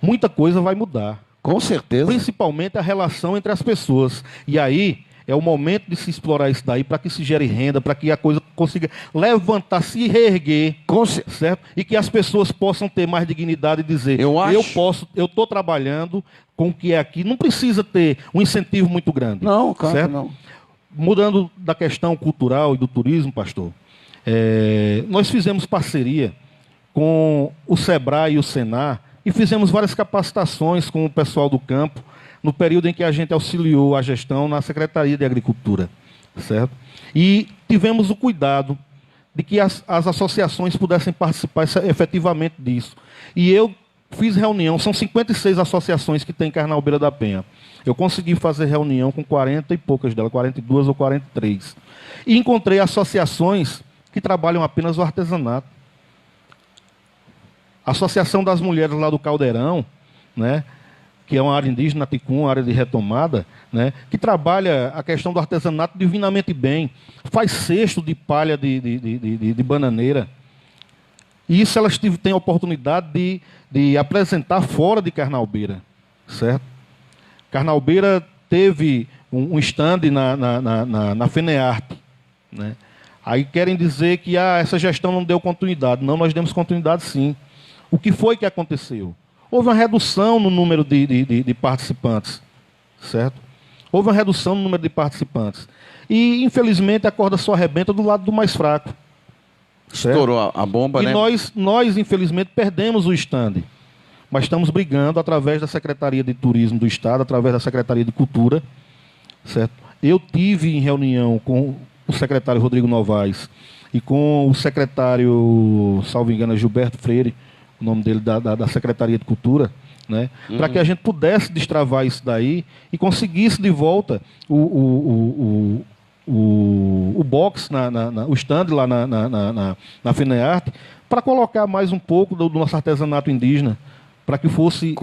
muita coisa vai mudar. Com certeza. Principalmente a relação entre as pessoas. E aí é o momento de se explorar isso daí para que se gere renda, para que a coisa consiga levantar, se reerguer, certo? E que as pessoas possam ter mais dignidade e dizer, eu estou trabalhando com o que é aqui. Não precisa ter um incentivo muito grande. Não, claro, certo? não. Mudando da questão cultural e do turismo, pastor, nós fizemos parceria com o Sebrae e o Senar e fizemos várias capacitações com o pessoal do campo no período em que a gente auxiliou a gestão na Secretaria de Agricultura, certo? E tivemos o cuidado de que as associações pudessem participar efetivamente disso. E eu fiz reunião, são 56 associações que tem em Carnaubira da Penha. Eu consegui fazer reunião com 40 e poucas delas, 42 ou 43. E encontrei associações que trabalham apenas o artesanato. A Associação das Mulheres lá do Caldeirão, né, que é uma área indígena, Ticum, uma área de retomada, né, que trabalha a questão do artesanato divinamente bem, faz cesto de palha de bananeira. E isso elas têm a oportunidade de apresentar fora de Carnaubira, certo? Carnaubira teve um stand na FENEARTE, né? Aí querem dizer que essa gestão não deu continuidade. Não, nós demos continuidade sim. O que foi que aconteceu? Houve uma redução no número de participantes, certo? Houve uma redução no número de participantes. E, infelizmente, a corda só arrebenta do lado do mais fraco. Certo? Estourou a bomba, e né? nós, infelizmente, perdemos o stand. Mas estamos brigando através da Secretaria de Turismo do Estado, através da Secretaria de Cultura, certo? Eu tive em reunião com o secretário Rodrigo Novaes e com o secretário, salvo engano, Gilberto Freire, o nome dele, da Secretaria de Cultura, né? Para que a gente pudesse destravar isso daí e conseguisse de volta o box, o stand lá na FENEARTE, para colocar mais um pouco do nosso artesanato indígena, para que fosse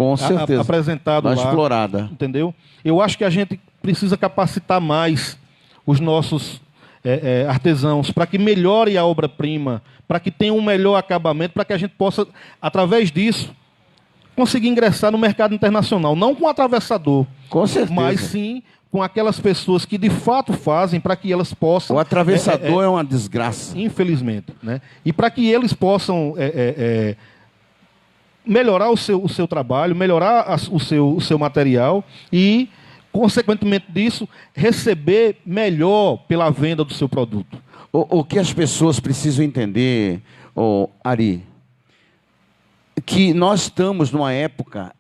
apresentado mais lá, explorada. Entendeu? Eu acho que a gente precisa capacitar mais os nossos artesãos, para que melhore a obra-prima, para que tenha um melhor acabamento, para que a gente possa, através disso, conseguir ingressar no mercado internacional. Não com atravessador, com certeza, mas sim com aquelas pessoas que de fato fazem para que elas possam... O atravessador é uma desgraça. Infelizmente. Né? E para que eles possam melhorar o seu trabalho, melhorar o seu material e, consequentemente disso, receber melhor pela venda do seu produto. O que as pessoas precisam entender, Ari, que nós estamos numa época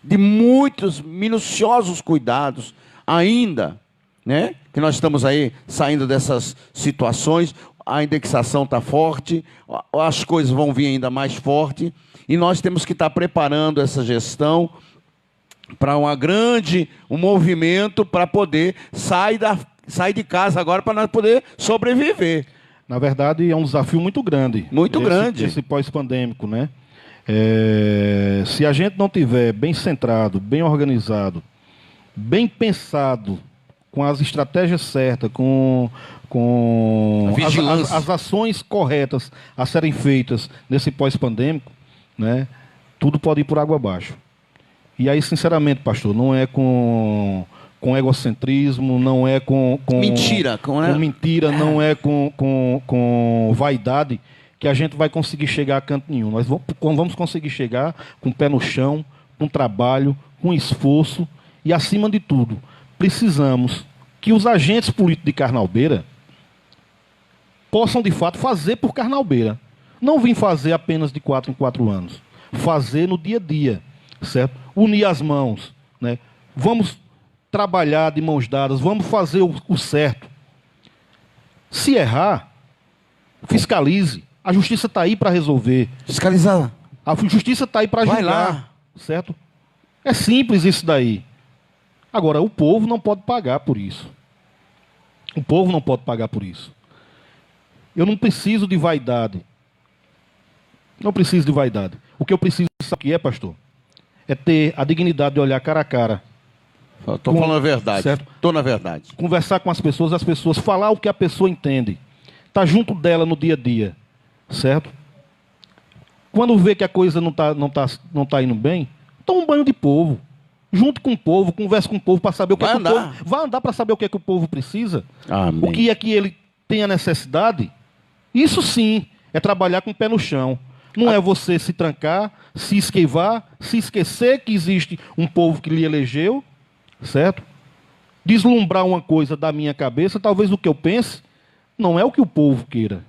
de muitos minuciosos cuidados ainda, né? Que nós estamos aí saindo dessas situações, a indexação está forte, as coisas vão vir ainda mais forte, e nós temos que estar preparando essa gestão para um movimento para poder sair de casa agora para nós poder sobreviver. Na verdade, é um desafio muito grande. Muito grande. Esse pós-pandêmico, né? Se a gente não tiver bem centrado, bem organizado, bem pensado, com as estratégias certas, com as ações corretas a serem feitas nesse pós-pandêmico, né? Tudo pode ir por água abaixo. E aí, sinceramente, pastor, não é com egocentrismo, não é com mentira, mentira, não é com vaidade que a gente vai conseguir chegar a canto nenhum. Nós vamos conseguir chegar com o pé no chão, com trabalho, com esforço e, acima de tudo, precisamos que os agentes políticos de Carnalbeira possam, de fato, fazer por Carnalbeira. Não vim fazer apenas de 4 em 4 anos. Fazer no dia a dia, certo? Unir as mãos, né? Vamos trabalhar de mãos dadas, vamos fazer o certo. Se errar, fiscalize. A justiça está aí para resolver. Fiscalizar. A justiça está aí para julgar. Vai lá. Certo? É simples isso daí. Agora, o povo não pode pagar por isso. O povo não pode pagar por isso. Eu não preciso de vaidade. Não preciso de vaidade. O que eu preciso, sabe o que é, pastor? É ter a dignidade de olhar cara a cara. Estou falando a verdade. Estou na verdade. Conversar com as pessoas falar o que a pessoa entende. Estar junto dela no dia a dia. Certo? Quando vê que a coisa não tá indo bem, toma um banho de povo. Junto com o povo, conversa com o povo para saber o que é que o povo... Vai andar para saber o que é que o povo precisa. Amém. O que é que ele tem a necessidade. Isso sim é trabalhar com o pé no chão. Não é você se trancar, se esquivar, se esquecer que existe um povo que lhe elegeu, certo? Deslumbrar uma coisa da minha cabeça, talvez o que eu pense não é o que o povo queira.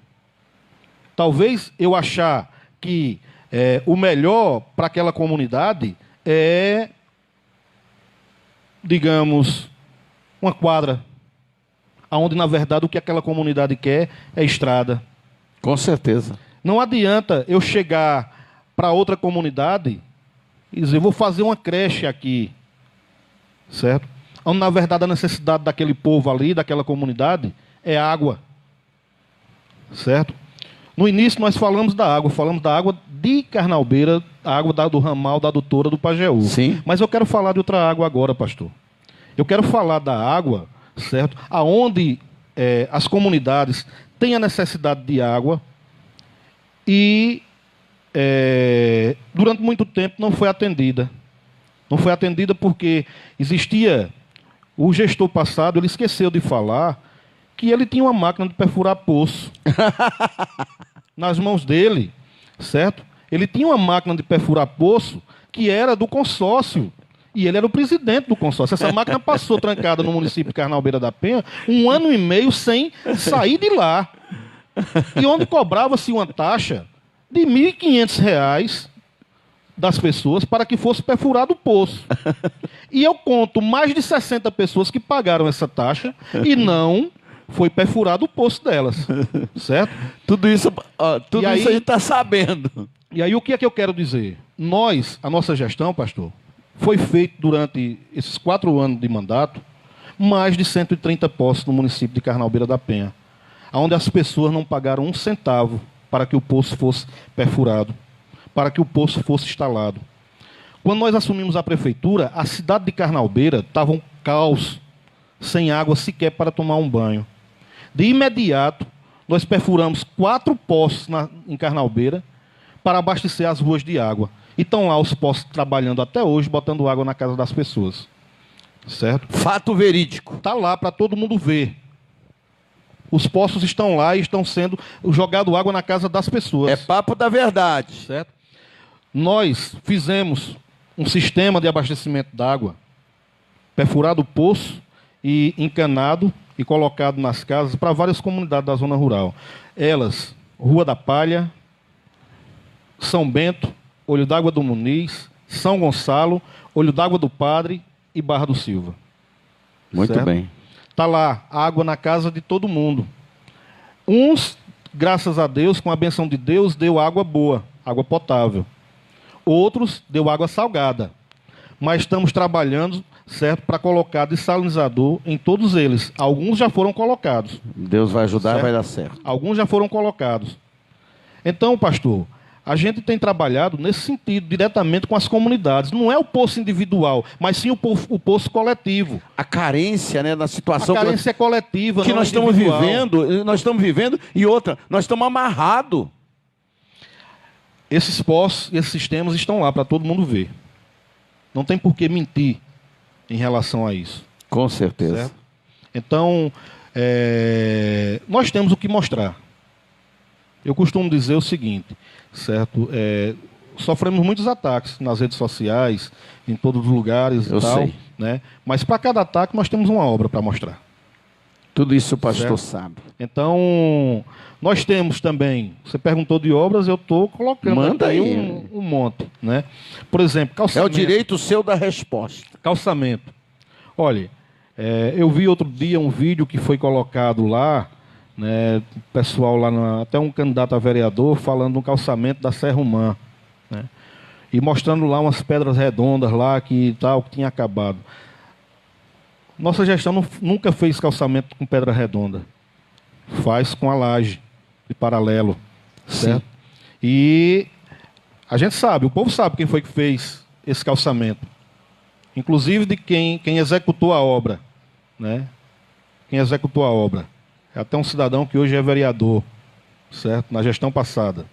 Talvez eu achar que o melhor para aquela comunidade é, digamos, uma quadra, onde, na verdade, o que aquela comunidade quer é estrada. Com certeza. Não adianta eu chegar para outra comunidade e dizer, vou fazer uma creche aqui, certo? Onde, na verdade, a necessidade daquele povo ali, daquela comunidade, é água, certo? No início, nós falamos da água de Carnalbeira, a água do ramal, da adutora do Pajeú. Sim. Mas eu quero falar de outra água agora, pastor. Eu quero falar da água, certo? Aonde as comunidades têm a necessidade de água e durante muito tempo não foi atendida. Não foi atendida porque existia... O gestor passado, ele esqueceu de falar que ele tinha uma máquina de perfurar poço nas mãos dele, certo? Ele tinha uma máquina de perfurar poço que era do consórcio. E ele era o presidente do consórcio. Essa máquina passou trancada no município de Carnalbeira da Penha 1 ano e meio sem sair de lá. E onde cobrava-se uma taxa de R$ 1.500 das pessoas para que fosse perfurado o poço. E eu conto mais de 60 pessoas que pagaram essa taxa e não foi perfurado o poço delas. Certo? Tudo isso a gente está sabendo. E aí o que é que eu quero dizer? A nossa gestão, pastor, foi feito durante esses 4 anos de mandato mais de 130 poços no município de Carnalbeira da Penha, onde as pessoas não pagaram 1 centavo para que o poço fosse perfurado, para que o poço fosse instalado. Quando nós assumimos a prefeitura, a cidade de Carnalbeira estava um caos, sem água sequer para tomar um banho. De imediato, nós perfuramos 4 poços em Carnalbeira para abastecer as ruas de água. E estão lá os poços trabalhando até hoje, botando água na casa das pessoas. Certo? Fato verídico. Está lá para todo mundo ver. Os poços estão lá e estão sendo jogado água na casa das pessoas. É papo da verdade. Certo? Nós fizemos um sistema de abastecimento d'água, perfurado o poço e encanado e colocado nas casas para várias comunidades da zona rural. Elas, Rua da Palha, São Bento, Olho d'Água do Muniz, São Gonçalo, Olho d'Água do Padre e Barra do Silva. Muito certo? bem. Está lá, água na casa de todo mundo. Uns, graças a Deus, com a benção de Deus, deu água boa, água potável. Outros, deu água salgada. Mas estamos trabalhando, certo, para colocar dessalinizador em todos eles. Alguns já foram colocados. Deus vai ajudar, certo? Vai dar certo. Alguns já foram colocados. Então, pastor, a gente tem trabalhado nesse sentido, diretamente com as comunidades. Não é o poço individual, mas sim o poço coletivo. A carência, né, na situação... A carência é coletiva, que não nós estamos vivendo, e outra, nós estamos amarrados. Esses poços, esses sistemas estão lá para todo mundo ver. Não tem por que mentir em relação a isso. Com certeza. Certo? Então, nós temos o que mostrar. Eu costumo dizer o seguinte, certo? Sofremos muitos ataques nas redes sociais, em todos os lugares e tal, né? Mas para cada ataque nós temos uma obra para mostrar. Tudo isso o pastor Certo. sabe. Então, nós temos também, você perguntou de obras, eu estou colocando Manda aqui aí. um monte, né? Por exemplo, É o calçamento. direito seu da resposta. Calçamento. Olha, eu vi outro dia um vídeo que foi colocado lá, né, o pessoal lá, até um candidato a vereador, falando do calçamento da Serra Humã, né, e mostrando lá umas pedras redondas lá que tal, que tinha acabado. Nossa gestão nunca fez calçamento com pedra redonda. Faz com a laje, de paralelo, certo? E a gente sabe, o povo sabe quem foi que fez esse calçamento. Inclusive de quem executou a obra, né? Quem executou a obra. É até um cidadão que hoje é vereador, certo? Na gestão passada.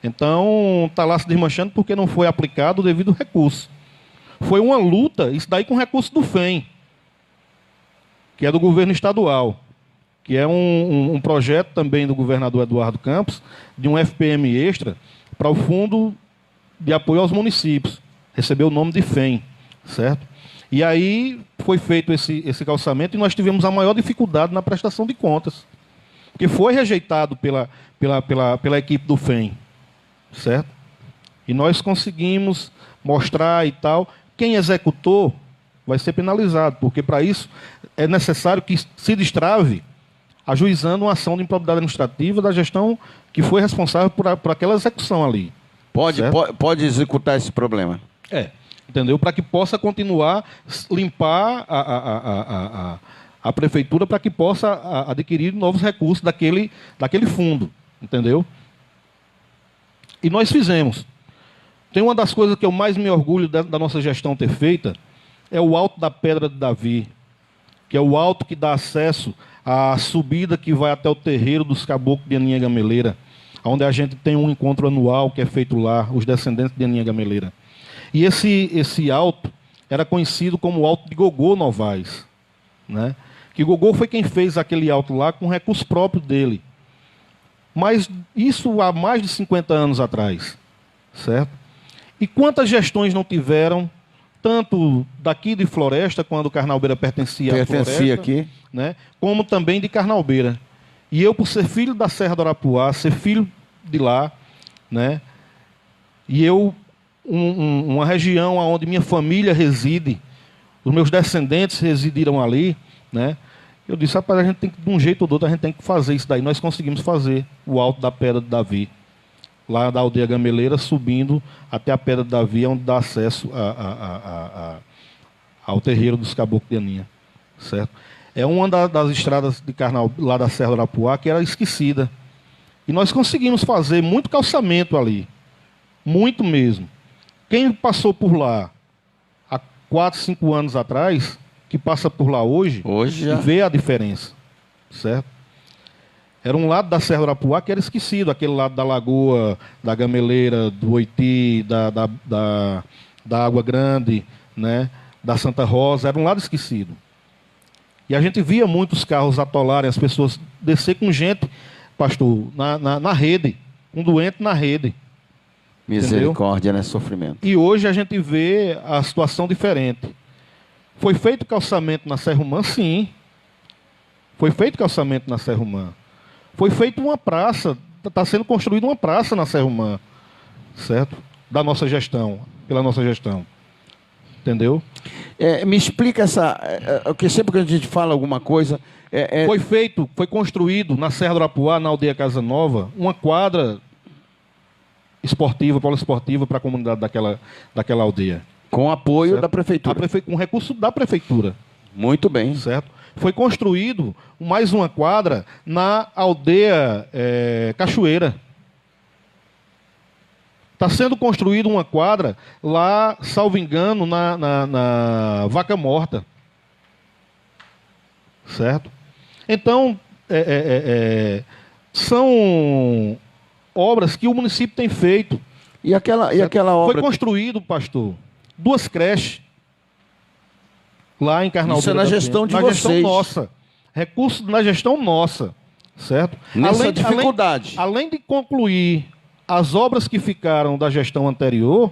Então, está lá se desmanchando porque não foi aplicado o devido recurso. Foi uma luta, isso daí com recurso do FEM, que é do governo estadual, que é um projeto também do governador Eduardo Campos, de um FPM extra para o Fundo de Apoio aos Municípios. Recebeu o nome de FEM, certo? E aí foi feito esse calçamento e nós tivemos a maior dificuldade na prestação de contas, porque foi rejeitado pela equipe do FEM, certo? E nós conseguimos mostrar e tal. Quem executou vai ser penalizado, porque para isso é necessário que se destrave ajuizando uma ação de improbidade administrativa da gestão que foi responsável por aquela execução ali. Pode executar esse problema. Entendeu? Para que possa continuar limpar a prefeitura, para que possa adquirir novos recursos daquele fundo, entendeu? E nós fizemos. Tem uma das coisas que eu mais me orgulho da nossa gestão ter feita, é o Alto da Pedra de Davi, que é o alto que dá acesso à subida que vai até o terreiro dos caboclos de Aninha Gameleira, onde a gente tem um encontro anual que é feito lá, os descendentes de Aninha Gameleira. E esse alto era conhecido como Alto de Gogô Novaes, né? Que Gogô foi quem fez aquele alto lá com recurso próprio dele. Mas isso há mais de 50 anos atrás, certo? E quantas gestões não tiveram, tanto daqui de Floresta, quando Carnalbeira pertencia à Floresta, aqui, né, como também de Carnalbeira. E eu, por ser filho da Serra do Arapuá, ser filho de lá, né, e eu, uma região onde minha família reside, os meus descendentes residiram ali, né, eu disse, rapaz, a gente tem que, de um jeito ou do outro, a gente tem que fazer isso daí. Nós conseguimos fazer o Alto da Pedra de Davi, lá da aldeia Gameleira, subindo até a Pedra de Davi, onde dá acesso ao terreiro dos caboclos de Aninha, certo? É uma das estradas de Carnal, lá da Serra do Arapuá, que era esquecida. E nós conseguimos fazer muito calçamento ali, muito mesmo. Quem passou por lá há 4, 5 anos atrás, que passa por lá hoje já vê a diferença, certo? Era um lado da Serra do Arapuá que era esquecido, aquele lado da Lagoa, da Gameleira, do Oiti, da Água Grande, né, da Santa Rosa, era um lado esquecido. E a gente via muitos carros atolarem, as pessoas descer com gente, pastor, na rede, um doente na rede. Misericórdia, né? Sofrimento. E hoje a gente vê a situação diferente. Foi feito calçamento na Serra Humã? Sim. Foi feito calçamento na Serra Humã. Foi feita uma praça, está sendo construída uma praça na Serra Humã, certo? Da nossa gestão, pela nossa gestão. Entendeu? Me explica porque sempre que a gente fala alguma coisa... Foi construído na Serra do Arapuá, na aldeia Casa Nova, uma quadra esportiva, poliesportiva para a comunidade daquela aldeia. Com apoio certo? Da prefeitura. Com recurso da prefeitura. Muito bem. Certo? Foi construído mais uma quadra na aldeia Cachoeira. Está sendo construída uma quadra lá, salvo engano, na Vaca Morta. Certo? Então, são obras que o município tem feito. E aquela obra... Foi construído, pastor, 2 creches. Lá em Carnalbeira. Isso é na gestão de vocês. Na gestão nossa. Recurso na gestão nossa. Certo? Nessa dificuldade. Além de concluir as obras que ficaram da gestão anterior,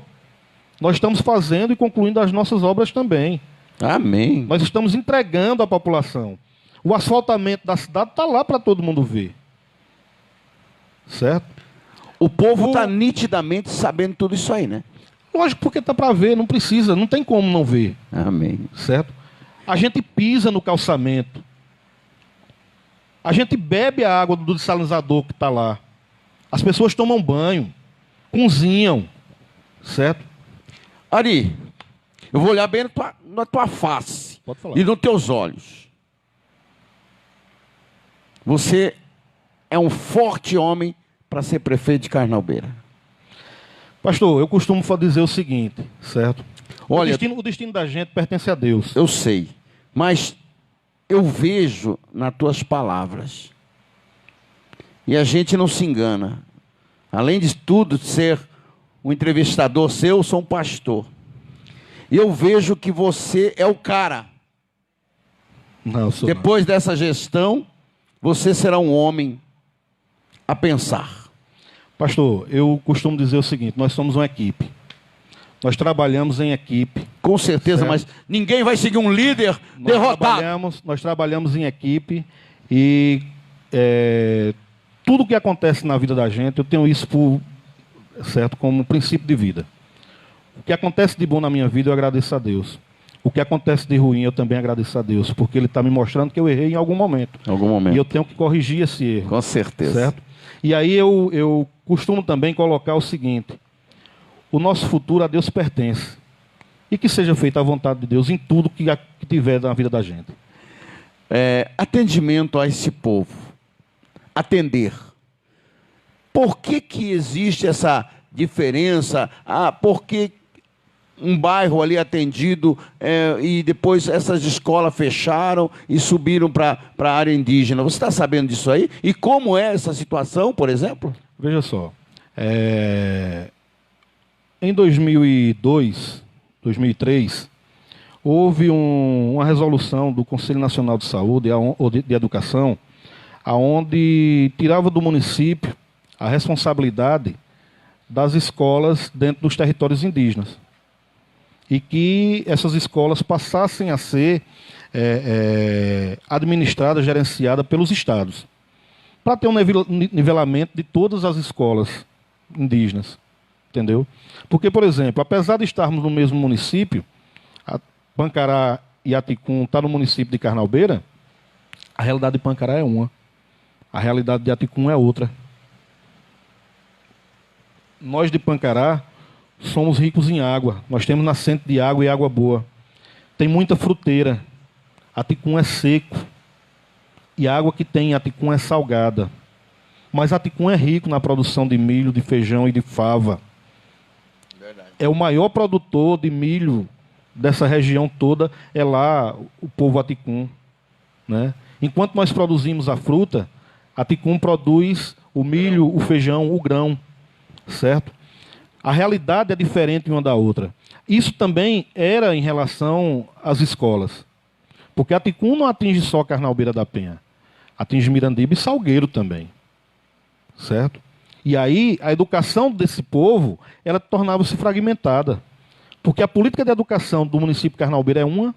nós estamos fazendo e concluindo as nossas obras também. Amém. Nós estamos entregando à população. O asfaltamento da cidade está lá para todo mundo ver. Certo? O povo está nitidamente sabendo tudo isso aí, né? Lógico, porque está para ver, não precisa, não tem como não ver. Amém. Certo? A gente pisa no calçamento. A gente bebe a água do desalinizador que está lá. As pessoas tomam banho, cozinham. Certo? Ari, eu vou olhar bem na tua face. Pode falar. E nos teus olhos. Você é um forte homem para ser prefeito de Carnalbeira. Pastor, eu costumo dizer o seguinte, certo? Olha, o destino da gente pertence a Deus. Eu sei, mas eu vejo nas tuas palavras. E a gente não se engana. Além de tudo, ser um entrevistador seu, eu sou um pastor. E eu vejo que você é o cara. Não, sou Depois dessa gestão, você será um homem a pensar. Pastor, eu costumo dizer o seguinte, nós somos uma equipe. Nós trabalhamos em equipe. Com certeza, certo? mas ninguém vai seguir um líder derrotado. Nós trabalhamos em equipe e tudo que acontece na vida da gente, eu tenho isso certo, como princípio de vida. O que acontece de bom na minha vida, eu agradeço a Deus. O que acontece de ruim, eu também agradeço a Deus, porque Ele está me mostrando que eu errei em algum momento. E eu tenho que corrigir esse erro. Com certeza. Certo? E aí eu costumo também colocar o seguinte: o nosso futuro a Deus pertence. E que seja feita a vontade de Deus em tudo que tiver na vida da gente. Atendimento a esse povo. Atender. Por que existe essa diferença? Por que um bairro ali atendido e depois essas escolas fecharam e subiram para a área indígena? Você está sabendo disso aí? E como é essa situação, por exemplo? Veja só. Em 2002, 2003, houve uma resolução do Conselho Nacional de Saúde ou de Educação, onde tirava do município a responsabilidade das escolas dentro dos territórios indígenas. E que essas escolas passassem a ser administradas, gerenciadas pelos estados, para ter um nivelamento de todas as escolas indígenas. Entendeu? Porque, por exemplo, apesar de estarmos no mesmo município, Pancará e Aticum estão no município de Carnalbeira, a realidade de Pancará é uma, a realidade de Aticum é outra. Nós de Pancará somos ricos em água, nós temos nascente de água e água boa. Tem muita fruteira, Aticum é seco, e a água que tem em Aticum é salgada. Mas Aticum é rico na produção de milho, de feijão e de fava. É o maior produtor de milho dessa região toda, é lá o povo Aticum, né? Enquanto nós produzimos a fruta, Aticum produz o milho, o feijão, o grão, certo? A realidade é diferente uma da outra. Isso também era em relação às escolas, porque Aticum não atinge só Carnalbeira da Penha, atinge Mirandiba e Salgueiro também, certo? E aí, a educação desse povo, ela tornava-se fragmentada. Porque a política de educação do município de Carnalbeira é uma,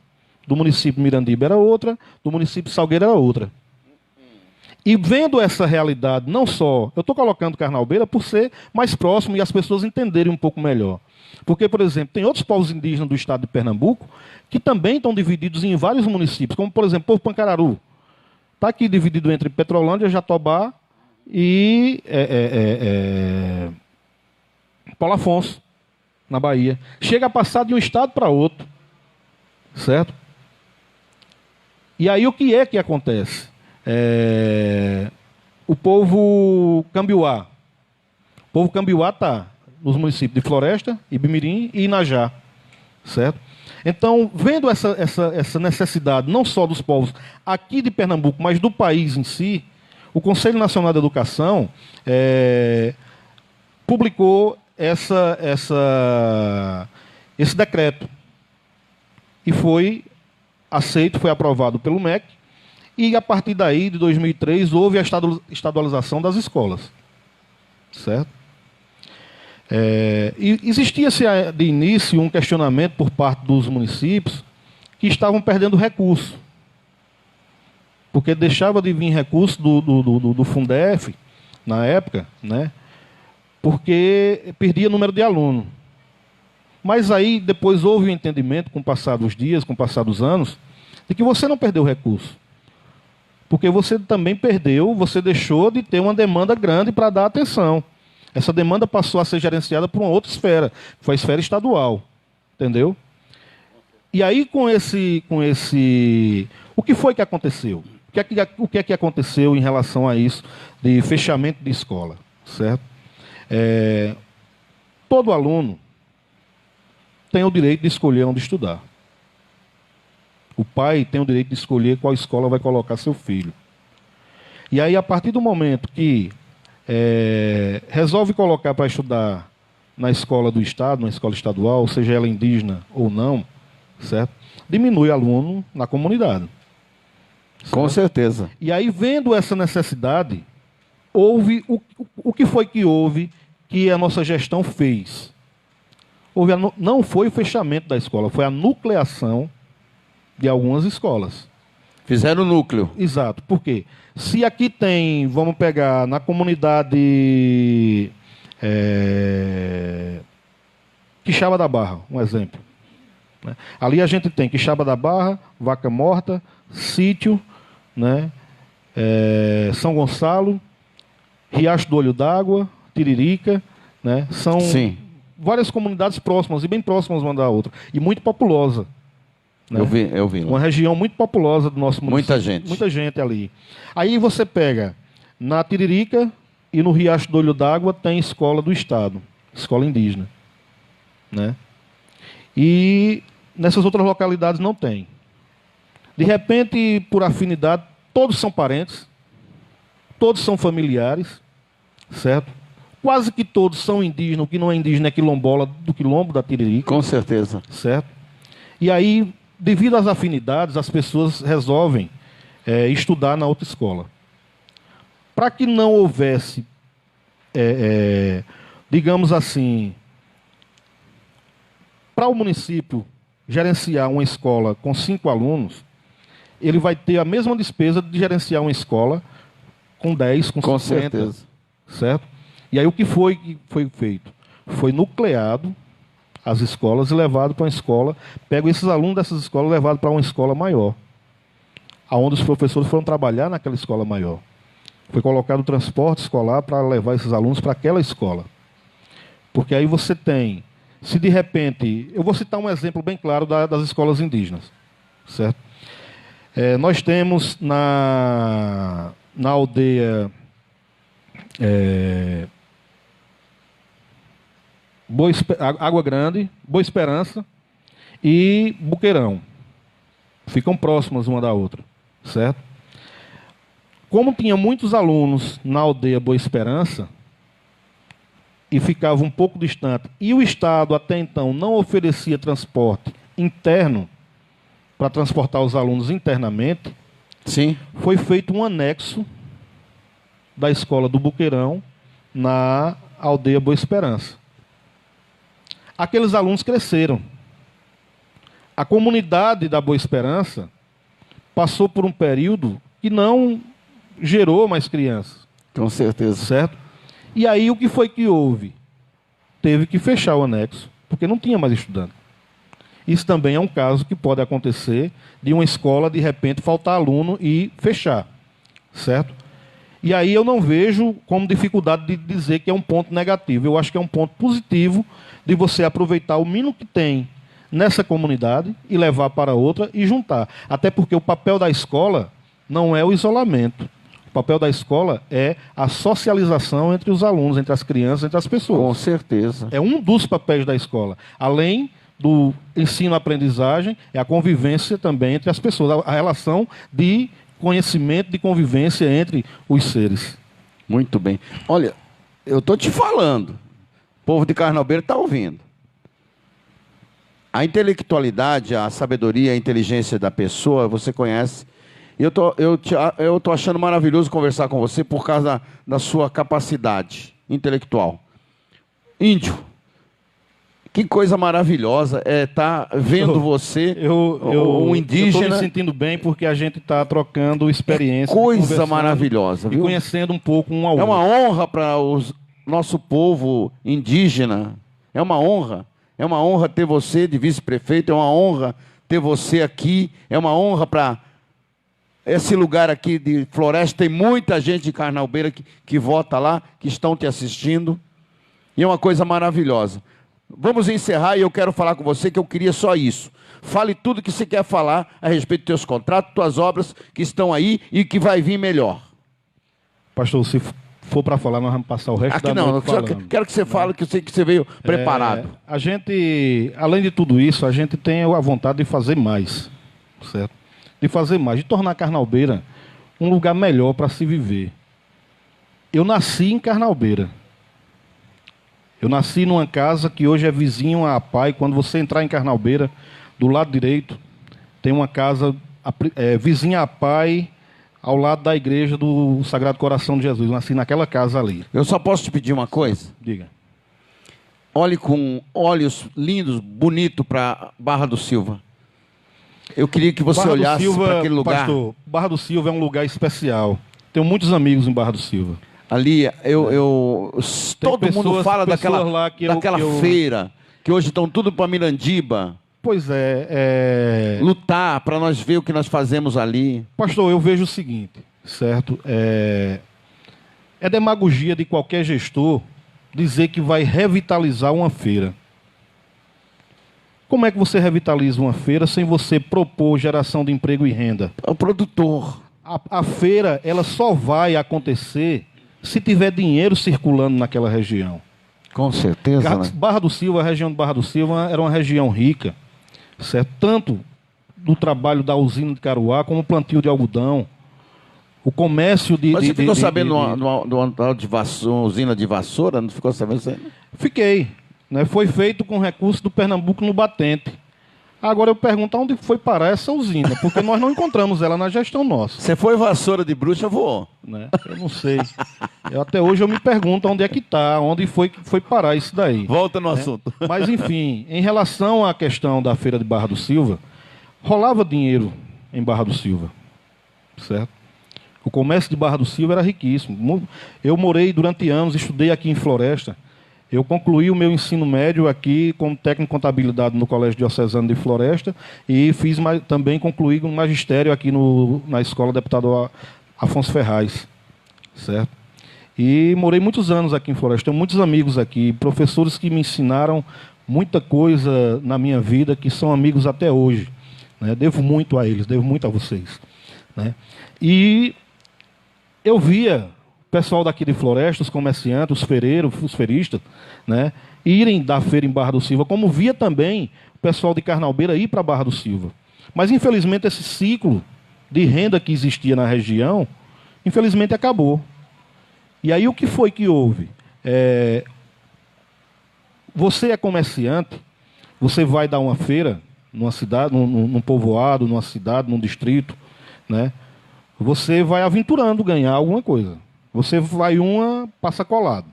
do município de Mirandiba era outra, do município de Salgueiro era outra. E vendo essa realidade, não só... Eu estou colocando Carnalbeira por ser mais próximo e as pessoas entenderem um pouco melhor. Porque, por exemplo, tem outros povos indígenas do estado de Pernambuco que também estão divididos em vários municípios, como, por exemplo, o povo Pancararu. Está aqui dividido entre Petrolândia, Jatobá e Paulo Afonso, na Bahia. Chega a passar de um estado para outro, certo? E aí o que é que acontece? O povo Cambiuá. O povo Cambiuá está nos municípios de Floresta, Ibimirim e Inajá, certo? Então, vendo essa necessidade, não só dos povos aqui de Pernambuco, mas do país em si, o Conselho Nacional de Educação publicou esse decreto. E foi aceito, foi aprovado pelo MEC, e a partir daí, de 2003, houve a estadualização das escolas. Certo? E existia-se de início um questionamento por parte dos municípios que estavam perdendo recurso. porque deixava de vir recurso do Fundef, na época, né? Porque perdia número de aluno. Mas aí depois houve um entendimento, com o passar dos dias, com o passar dos anos, de que você não perdeu recurso. Porque você também perdeu, você deixou de ter uma demanda grande para dar atenção. Essa demanda passou a ser gerenciada por uma outra esfera, que foi a esfera estadual. Entendeu? E aí com esse... O que foi que aconteceu? O que é que aconteceu em relação a isso, de fechamento de escola? Certo? Todo aluno tem o direito de escolher onde estudar. O pai tem o direito de escolher qual escola vai colocar seu filho. E aí, a partir do momento que resolve colocar para estudar na escola do Estado, na escola estadual, seja ela indígena ou não, certo? Diminui aluno na comunidade. Certo? Com certeza. E aí, vendo essa necessidade, houve o que foi que houve que a nossa gestão fez? Não foi o fechamento da escola, foi a nucleação de algumas escolas. Fizeram o núcleo. Exato. Por quê? Se aqui tem, vamos pegar na comunidade Quixaba da Barra, um exemplo. Né? Ali a gente tem Quixaba da Barra, Vaca Morta, Sítio, né? São Gonçalo, Riacho do Olho d'Água, Tiririca, né? São Sim. várias comunidades próximas e bem próximas uma da outra. E muito populosa. Né? Eu vi. Uma região muito populosa do nosso município. Muita gente. Muita gente ali. Aí você pega, na Tiririca e no Riacho do Olho d'Água tem escola do Estado, escola indígena. Né? E nessas outras localidades não tem. De repente, por afinidade, todos são parentes, todos são familiares, certo? Quase que todos são indígenas, o que não é indígena é quilombola do quilombo da Tiririca. Com certeza. Certo? E aí, devido às afinidades, as pessoas resolvem estudar na outra escola. Para que não houvesse, digamos assim, para o município gerenciar uma escola com 5 alunos, ele vai ter a mesma despesa de gerenciar uma escola com 10, com 50. Certeza. Certo? E aí o que foi feito? Foi nucleado as escolas e levado para uma escola, pego esses alunos dessas escolas e levado para uma escola maior, aonde os professores foram trabalhar naquela escola maior. Foi colocado o transporte escolar para levar esses alunos para aquela escola. Porque aí você tem, se de repente, eu vou citar um exemplo bem claro das escolas indígenas, certo? Nós temos na aldeia Água Grande, Boa Esperança e Buqueirão. Ficam próximas uma da outra, certo? Como tinha muitos alunos na aldeia Boa Esperança e ficava um pouco distante, e o Estado até então não oferecia transporte interno para transportar os alunos internamente, sim, foi feito um anexo da escola do Buqueirão na aldeia Boa Esperança. Aqueles alunos cresceram. A comunidade da Boa Esperança passou por um período que não gerou mais crianças. Com certeza. Certo? E aí o que foi que houve? Teve que fechar o anexo, porque não tinha mais estudante. Isso também é um caso que pode acontecer de uma escola, de repente, faltar aluno e fechar. Certo? E aí eu não vejo como dificuldade de dizer que é um ponto negativo. Eu acho que é um ponto positivo de você aproveitar o mínimo que tem nessa comunidade e levar para outra e juntar. Até porque o papel da escola não é o isolamento. O papel da escola é a socialização entre os alunos, entre as crianças, entre as pessoas. Com certeza. É um dos papéis da escola. Além do ensino-aprendizagem, é a convivência também entre as pessoas. A relação de conhecimento, de convivência entre os seres. Muito bem. Olha, eu estou te falando. O povo de Carnaubeiro está ouvindo. A intelectualidade, a sabedoria, a inteligência da pessoa, você conhece. Eu tô achando maravilhoso conversar com você por causa da sua capacidade intelectual. Índio. Que coisa maravilhosa é estar vendo você, um indígena. Eu estou me sentindo bem porque a gente está trocando experiência. Coisa maravilhosa, viu? E conhecendo um pouco um ao outro. É uma honra para o nosso povo indígena. É uma honra. É uma honra ter você de vice-prefeito. É uma honra ter você aqui. É uma honra para esse lugar aqui de Floresta. Tem muita gente de Carnalbeira que vota lá, que estão te assistindo. E é uma coisa maravilhosa. Vamos encerrar e eu quero falar com você que eu queria só isso. Fale tudo que você quer falar a respeito dos teus contratos, tuas obras que estão aí e que vai vir melhor. Pastor, se for para falar, nós vamos passar o resto aqui da noite falando. Não, quero que você fale, que eu sei que você veio preparado. A gente, além de tudo isso, a gente tem a vontade de fazer mais, certo? De fazer mais, de tornar Carnalbeira um lugar melhor para se viver. Eu nasci em Carnalbeira. Eu nasci numa casa que hoje é vizinho à APAI. Quando você entrar em Carnalbeira, do lado direito, tem uma casa vizinha à APAI, ao lado da igreja do Sagrado Coração de Jesus. Eu nasci naquela casa ali. Eu só posso te pedir uma coisa? Diga. Olhe com olhos lindos, bonitos para Barra do Silva. Eu queria que você olhasse para aquele lugar. Pastor, Barra do Silva é um lugar especial. Tenho muitos amigos em Barra do Silva. Ali, todo mundo fala daquela feira, que hoje estão tudo para Mirandiba. Pois é. Lutar para nós ver o que nós fazemos ali. Pastor, eu vejo o seguinte, certo? É demagogia de qualquer gestor dizer que vai revitalizar uma feira. Como é que você revitaliza uma feira sem você propor geração de emprego e renda? O produtor. A feira, ela só vai acontecer se tiver dinheiro circulando naquela região. Com certeza, né? Barra do Silva, a região de Barra do Silva era uma região rica, certo? Tanto do trabalho da usina de Caruá, como o plantio de algodão, o comércio de... Mas você ficou sabendo de usina de vassoura? Não ficou sabendo isso aí? Fiquei. Né? Foi feito com recurso do Pernambuco no batente. Agora eu pergunto onde foi parar essa usina, porque nós não encontramos ela na gestão nossa. Você foi vassoura de bruxa, voou? Né? Eu não sei. Até hoje eu me pergunto onde é que está, onde foi parar isso daí. Volta no assunto. Mas enfim, em relação à questão da feira de Barra do Silva, rolava dinheiro em Barra do Silva, certo? O comércio de Barra do Silva era riquíssimo. Eu morei durante anos, estudei aqui em Floresta. Eu concluí o meu ensino médio aqui como técnico em contabilidade no Colégio Diocesano de Floresta e também concluí um magistério aqui na Escola Deputado Afonso Ferraz, certo? E morei muitos anos aqui em Floresta, tenho muitos amigos aqui, professores que me ensinaram muita coisa na minha vida, que são amigos até hoje, né? Devo muito a eles, devo muito a vocês, né? E eu via pessoal daqui de Floresta, os comerciantes, os feireiros, os feiristas, né, irem da feira em Barra do Silva, como via também o pessoal de Carnalbeira ir para Barra do Silva. Mas, infelizmente, esse ciclo de renda que existia na região, infelizmente, acabou. E aí, o que foi que houve? Você é comerciante, você vai dar uma feira numa cidade, num povoado, numa cidade, num distrito, né, você vai aventurando ganhar alguma coisa. Você vai passa colado.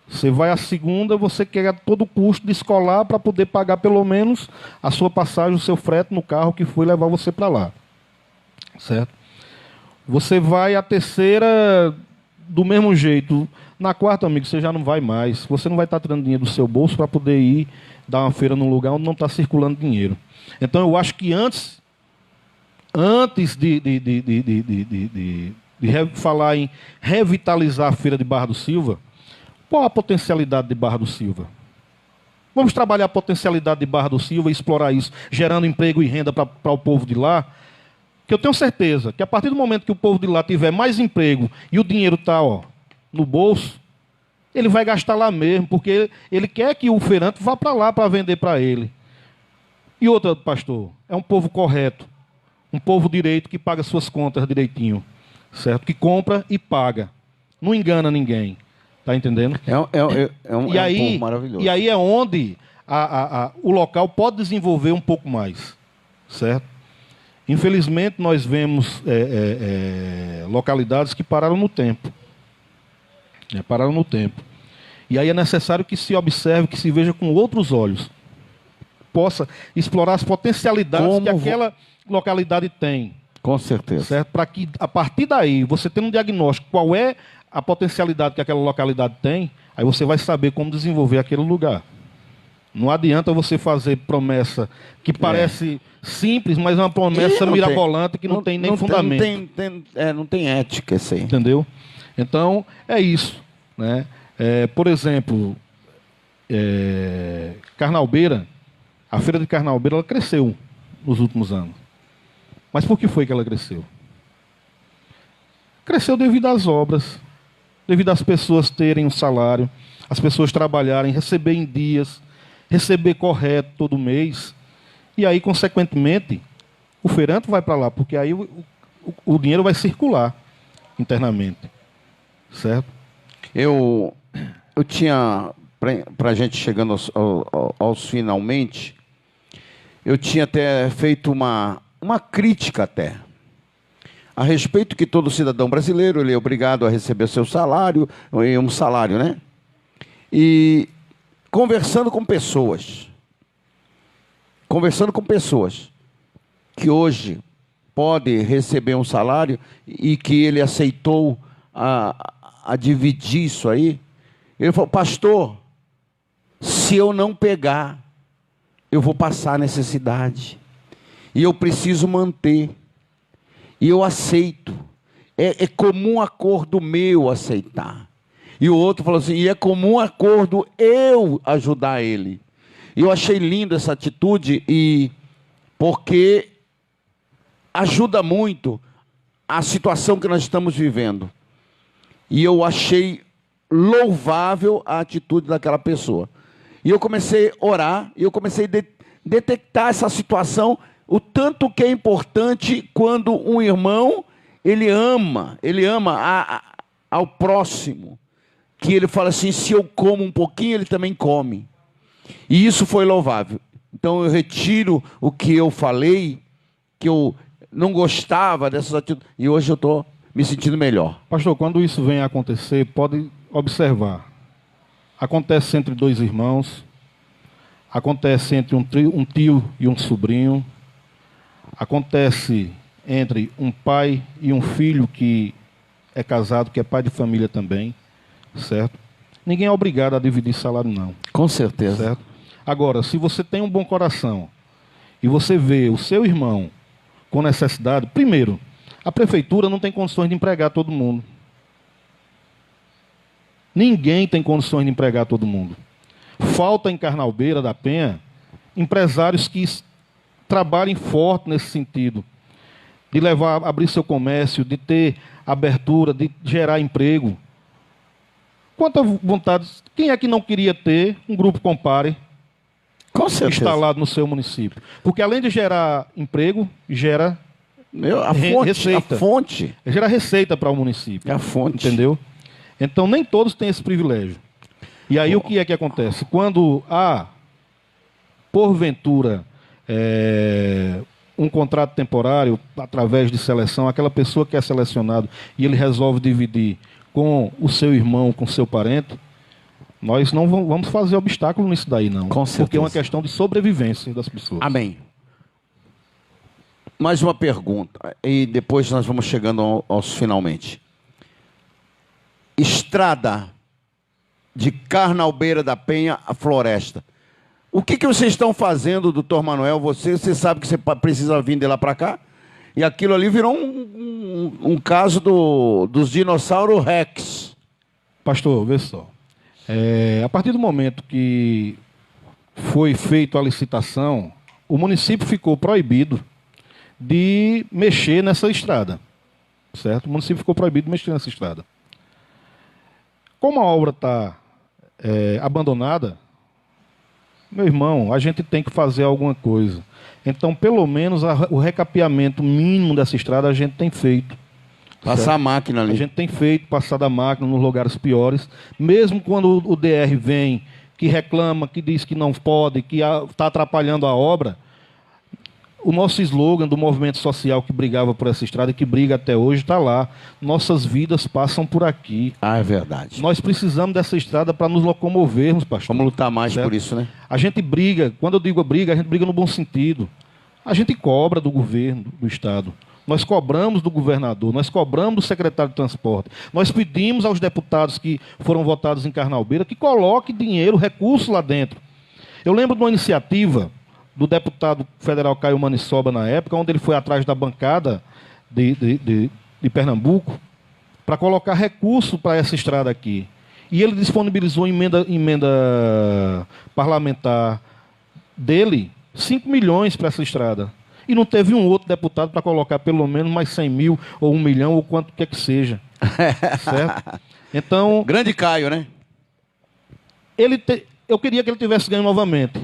Você vai a segunda, você quer todo o custo de escolar para poder pagar pelo menos a sua passagem, o seu frete no carro que foi levar você para lá. Certo? Você vai a terceira do mesmo jeito. Na quarta, amigo, você já não vai mais. Você não vai estar tirando dinheiro do seu bolso para poder ir dar uma feira num lugar onde não está circulando dinheiro. Então, eu acho que antes de falar em revitalizar a feira de Barra do Silva, qual a potencialidade de Barra do Silva? Vamos trabalhar a potencialidade de Barra do Silva e explorar isso, gerando emprego e renda para o povo de lá, que eu tenho certeza que a partir do momento que o povo de lá tiver mais emprego e o dinheiro está no bolso, ele vai gastar lá mesmo, porque ele quer que o feirante vá para lá para vender para ele. E outra, pastor, é um povo correto, um povo direito que paga suas contas direitinho. Certo? Que compra e paga. Não engana ninguém. Está entendendo? É um povo maravilhoso. E aí é onde o local pode desenvolver um pouco mais. Certo? Infelizmente, nós vemos localidades que pararam no tempo. Pararam no tempo. E aí é necessário que se observe, que se veja com outros olhos. Possa explorar as potencialidades que aquela localidade tem. Com certeza. Certo? Para que, a partir daí, você tendo um diagnóstico, qual é a potencialidade que aquela localidade tem, aí você vai saber como desenvolver aquele lugar. Não adianta você fazer promessa que parece simples, mas é uma promessa mirabolante que não tem nem fundamento. Não tem ética isso aí. Entendeu? Então, é isso. Né? Por exemplo, Carnalbeira, a feira de Carnalbeira, ela cresceu nos últimos anos. Mas por que foi que ela cresceu? Cresceu devido às obras, devido às pessoas terem um salário, as pessoas trabalharem, receber em dias, receber correto todo mês. E aí, consequentemente, o feirante vai para lá, porque aí o dinheiro vai circular internamente. Certo? Eu tinha, para a gente chegando aos finalmente, eu tinha até feito uma crítica até, a respeito que todo cidadão brasileiro ele é obrigado a receber seu salário, um salário, né? E conversando com pessoas que hoje pode receber um salário e que ele aceitou a dividir isso aí, ele falou: pastor, se eu não pegar, eu vou passar necessidade. E eu preciso manter. E eu aceito. É comum acordo meu aceitar. E o outro falou assim: e é comum acordo eu ajudar ele. E eu achei lindo essa atitude, porque ajuda muito a situação que nós estamos vivendo. E eu achei louvável a atitude daquela pessoa. E eu comecei a orar, e eu comecei a detectar essa situação, o tanto que é importante quando um irmão, ele ama ao próximo, que ele fala assim: se eu como um pouquinho, ele também come. E isso foi louvável. Então eu retiro o que eu falei, que eu não gostava dessas atitudes, e hoje eu estou me sentindo melhor. Pastor, quando isso vem a acontecer, pode observar. Acontece entre dois irmãos, acontece entre um tio e um sobrinho, acontece entre um pai e um filho que é casado, que é pai de família também, certo? Ninguém é obrigado a dividir salário, não. Com certeza. Certo? Agora, se você tem um bom coração e você vê o seu irmão com necessidade, primeiro, a prefeitura não tem condições de empregar todo mundo. Ninguém tem condições de empregar todo mundo. Falta em Carnalbeira da Penha empresários que trabalhem forte nesse sentido, de abrir seu comércio, de ter abertura, de gerar emprego. Quanta vontade, quem é que não queria ter um grupo Compare instalado no seu município? Porque além de gerar emprego, gera receita. A fonte. Gera receita para o município. É a fonte. Entendeu? Então nem todos têm esse privilégio. E aí o que é que acontece? Quando há, porventura, um contrato temporário através de seleção, aquela pessoa que é selecionado e ele resolve dividir com o seu irmão, com o seu parente, nós não vamos fazer obstáculo nisso daí, não. Com certeza. Porque é uma questão de sobrevivência das pessoas. Amém. Mais uma pergunta, e depois nós vamos chegando aos finalmente. Estrada de Carnalbeira da Penha à Floresta. O que vocês estão fazendo, doutor Manuel? Você sabe que você precisa vir de lá para cá? E aquilo ali virou um caso dos dinossauros Rex. Pastor, vê só. A partir do momento que foi feita a licitação, o município ficou proibido de mexer nessa estrada. Certo? O município ficou proibido de mexer nessa estrada. Como a obra está abandonada, meu irmão, a gente tem que fazer alguma coisa. Então, pelo menos, o recapeamento mínimo dessa estrada a gente tem feito. Passar a máquina ali. A gente tem feito, passar a máquina nos lugares piores. Mesmo quando o DR vem, que reclama, que diz que não pode, que está atrapalhando a obra, O nosso slogan do movimento social que brigava por essa estrada e que briga até hoje está lá. Nossas vidas passam por aqui. Ah, é verdade. Nós precisamos dessa estrada para nos locomovermos, pastor. Vamos lutar mais certo? por isso, né? A gente briga, quando eu digo briga, a gente briga no bom sentido. A gente cobra do governo, do Estado. Nós cobramos do governador, nós cobramos do secretário de transporte. Nós pedimos aos deputados que foram votados em Carnalbeira que coloquem dinheiro, recurso lá dentro. Eu lembro de uma iniciativa do deputado federal Caio Manissoba na época, onde ele foi atrás da bancada de Pernambuco para colocar recurso para essa estrada aqui. E ele disponibilizou emenda parlamentar dele 5 milhões para essa estrada. E não teve um outro deputado para colocar pelo menos mais 100 mil ou 1 milhão ou quanto quer que seja. Certo? Então... Grande Caio, né? Eu queria que ele tivesse ganho novamente.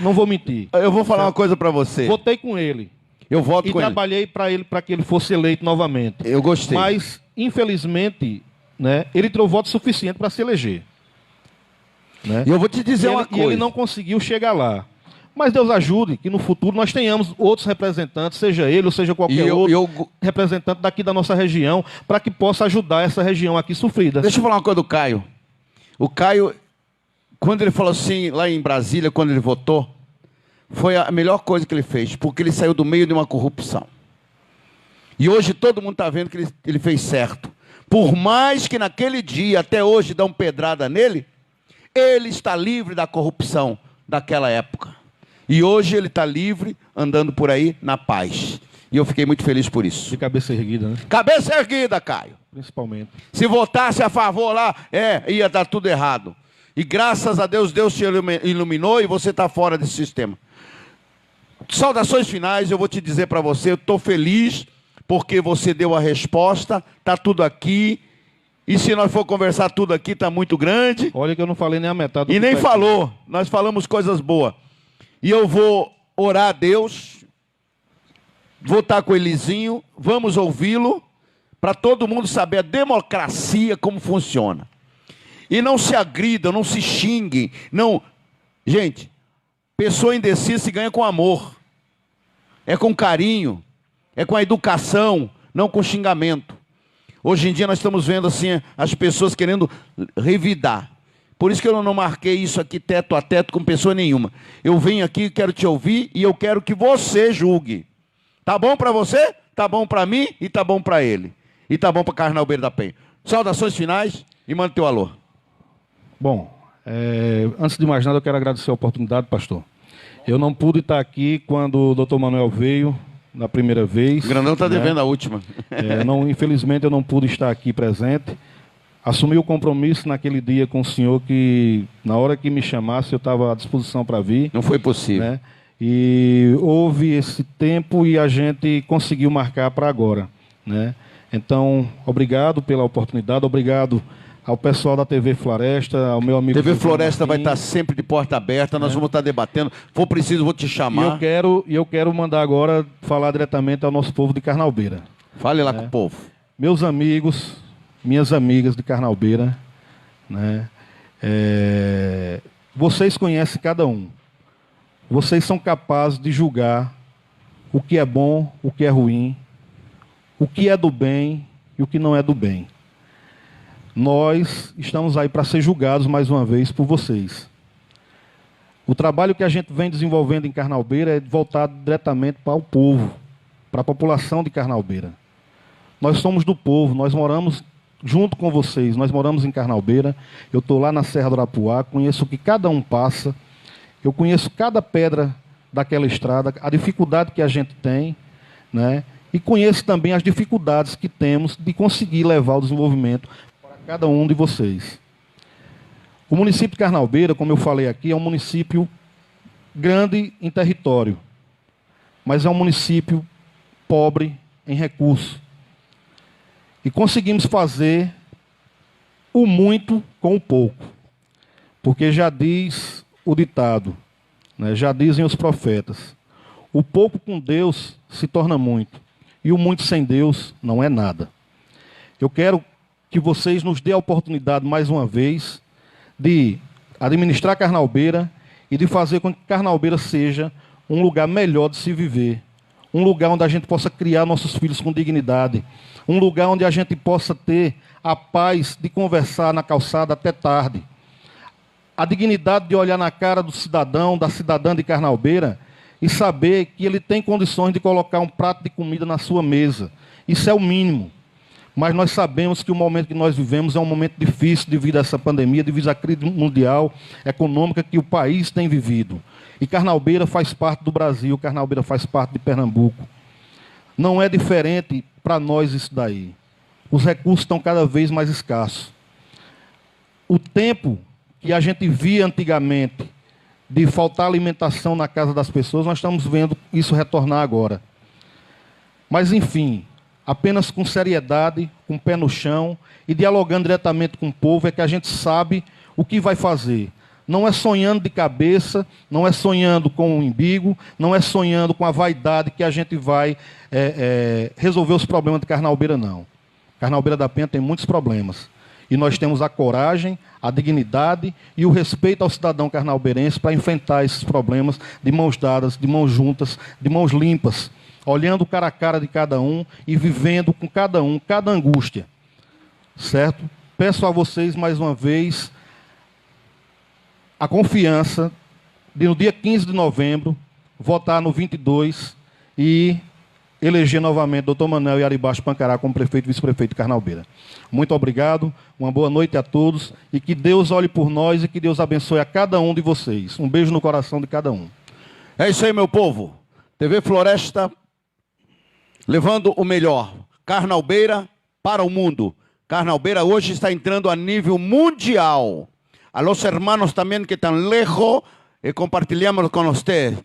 Não vou mentir. Eu vou falar uma coisa para você. Votei com ele. Eu voto com ele. E trabalhei para que ele fosse eleito novamente. Eu gostei. Mas, infelizmente, né, ele tirou voto suficiente para se eleger. Né? E eu vou te dizer uma coisa. E ele não conseguiu chegar lá. Mas Deus ajude que no futuro nós tenhamos outros representantes, seja ele ou seja qualquer outro representante daqui da nossa região, para que possa ajudar essa região aqui sofrida. Deixa eu falar uma coisa do Caio. O Caio, quando ele falou assim, lá em Brasília, quando ele votou, foi a melhor coisa que ele fez, porque ele saiu do meio de uma corrupção. E hoje todo mundo está vendo que ele fez certo. Por mais que naquele dia, até hoje, dão pedrada nele, ele está livre da corrupção daquela época. E hoje ele está livre, andando por aí na paz. E eu fiquei muito feliz por isso. De cabeça erguida, né? Cabeça erguida, Caio. Principalmente. Se votasse a favor lá, ia dar tudo errado. E graças a Deus, Deus te iluminou e você está fora desse sistema. Saudações finais, eu vou te dizer para você, eu estou feliz porque você deu a resposta, está tudo aqui. E se nós for conversar tudo aqui, está muito grande. Olha que eu não falei nem a metade do E que nem tá falou, aqui. nós falamos coisas boas. E eu vou orar a Deus, vou estar com o Elizinho, vamos ouvi-lo, para todo mundo saber a democracia como funciona. E não se agridam, não se xinguem. Não. Gente, pessoa indecisa se ganha com amor. É com carinho, é com a educação, não com xingamento. Hoje em dia nós estamos vendo assim as pessoas querendo revidar. Por isso que eu não marquei isso aqui teto a teto com pessoa nenhuma. Eu venho aqui, quero te ouvir e eu quero que você julgue. Tá bom para você? Tá bom para mim e tá bom para ele. E tá bom para Carnalbeira da Penha. Saudações finais e manda teu alô. Bom, antes de mais nada eu quero agradecer a oportunidade, pastor. Eu não pude estar aqui quando o doutor Manuel veio na primeira vez. O Grandão está devendo a última. Infelizmente eu não pude estar aqui presente. Assumi o compromisso naquele dia com o senhor que, na hora que me chamasse, eu estava à disposição para vir. Não foi possível. Né? E houve esse tempo e a gente conseguiu marcar para agora. Né? Então, obrigado pela oportunidade, obrigado ao pessoal da TV Floresta, ao meu amigo... TV Floresta vai estar sempre de porta aberta, nós vamos estar debatendo. Se for preciso, vou te chamar. E eu quero mandar agora falar diretamente ao nosso povo de Carnalbeira. Fale lá com o povo. Meus amigos... Minhas amigas de Carnalbeira, né? Vocês conhecem cada um. Vocês são capazes de julgar o que é bom, o que é ruim, o que é do bem e o que não é do bem. Nós estamos aí para ser julgados mais uma vez por vocês. O trabalho que a gente vem desenvolvendo em Carnalbeira é voltado diretamente para o povo, para a população de Carnalbeira. Nós somos do povo, nós moramos junto com vocês, nós moramos em Carnalbeira, eu estou lá na Serra do Arapuá, conheço o que cada um passa, eu conheço cada pedra daquela estrada, a dificuldade que a gente tem, né? E conheço também as dificuldades que temos de conseguir levar o desenvolvimento para cada um de vocês. O município de Carnalbeira, como eu falei aqui, é um município grande em território, mas é um município pobre em recursos. E conseguimos fazer o muito com o pouco. Porque já diz o ditado, né, já dizem os profetas, o pouco com Deus se torna muito, e o muito sem Deus não é nada. Eu quero que vocês nos dêem a oportunidade, mais uma vez, de administrar Carnalbeira e de fazer com que Carnalbeira seja um lugar melhor de se viver um lugar onde a gente possa criar nossos filhos com dignidade, um lugar onde a gente possa ter a paz de conversar na calçada até tarde, a dignidade de olhar na cara do cidadão, da cidadã de Carnalbeira e saber que ele tem condições de colocar um prato de comida na sua mesa. Isso é o mínimo. Mas nós sabemos que o momento que nós vivemos é um momento difícil devido a essa pandemia, devido à crise mundial econômica que o país tem vivido. E Carnalbeira faz parte do Brasil, Carnalbeira faz parte de Pernambuco. Não é diferente para nós isso daí. Os recursos estão cada vez mais escassos. O tempo que a gente via antigamente de faltar alimentação na casa das pessoas, nós estamos vendo isso retornar agora. Mas, enfim, apenas com seriedade, com o pé no chão e dialogando diretamente com o povo é que a gente sabe o que vai fazer. Não é sonhando de cabeça, não é sonhando com o umbigo, não é sonhando com a vaidade que a gente vai resolver os problemas de Carnalbeira, não. Carnalbeira da Penha tem muitos problemas. E nós temos a coragem, a dignidade e o respeito ao cidadão carnalbeirense para enfrentar esses problemas de mãos dadas, de mãos juntas, de mãos limpas, olhando cara a cara de cada um e vivendo com cada um, cada angústia. Certo? Peço a vocês, mais uma vez, a confiança de, no dia 15 de novembro, votar no 22 e eleger novamente Dr. Manuel Yaribacho Pancará como prefeito e vice-prefeito de Carnalbeira. Muito obrigado, uma boa noite a todos e que Deus olhe por nós e que Deus abençoe a cada um de vocês. Um beijo no coração de cada um. É isso aí, meu povo. TV Floresta, levando o melhor. Carnalbeira para o mundo. Carnalbeira hoje está entrando a nível mundial. A los hermanos também que estão lejos, compartilhamos com vocês.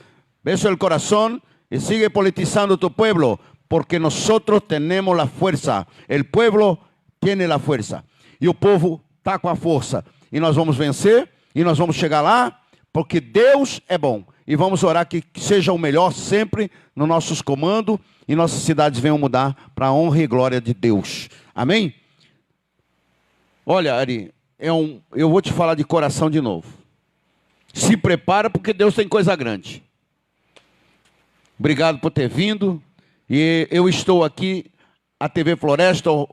Beso el corazón y sigue politizando tu pueblo, porque nosotros tenemos la fuerza. El pueblo tiene la fuerza. E o povo está com a força. E nós vamos vencer, e nós vamos chegar lá, porque Deus é bom. E vamos orar que seja o melhor sempre nos nossos comandos e nossas cidades venham mudar para a honra e glória de Deus. Amém? Olha, Ari, eu vou te falar de coração de novo. Se prepara, porque Deus tem coisa grande. Obrigado por ter vindo. E eu estou aqui, a TV Floresta, o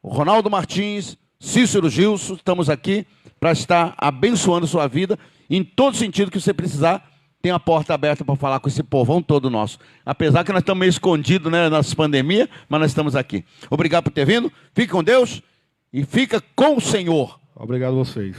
Ronaldo Martins, Cícero Gilson, estamos aqui para estar abençoando sua vida em todo sentido que você precisar. Tem a porta aberta para falar com esse povão todo nosso. Apesar que nós estamos meio escondidos, né, nessa pandemia, mas nós estamos aqui. Obrigado por ter vindo. Fique com Deus e fica com o Senhor. Obrigado a vocês.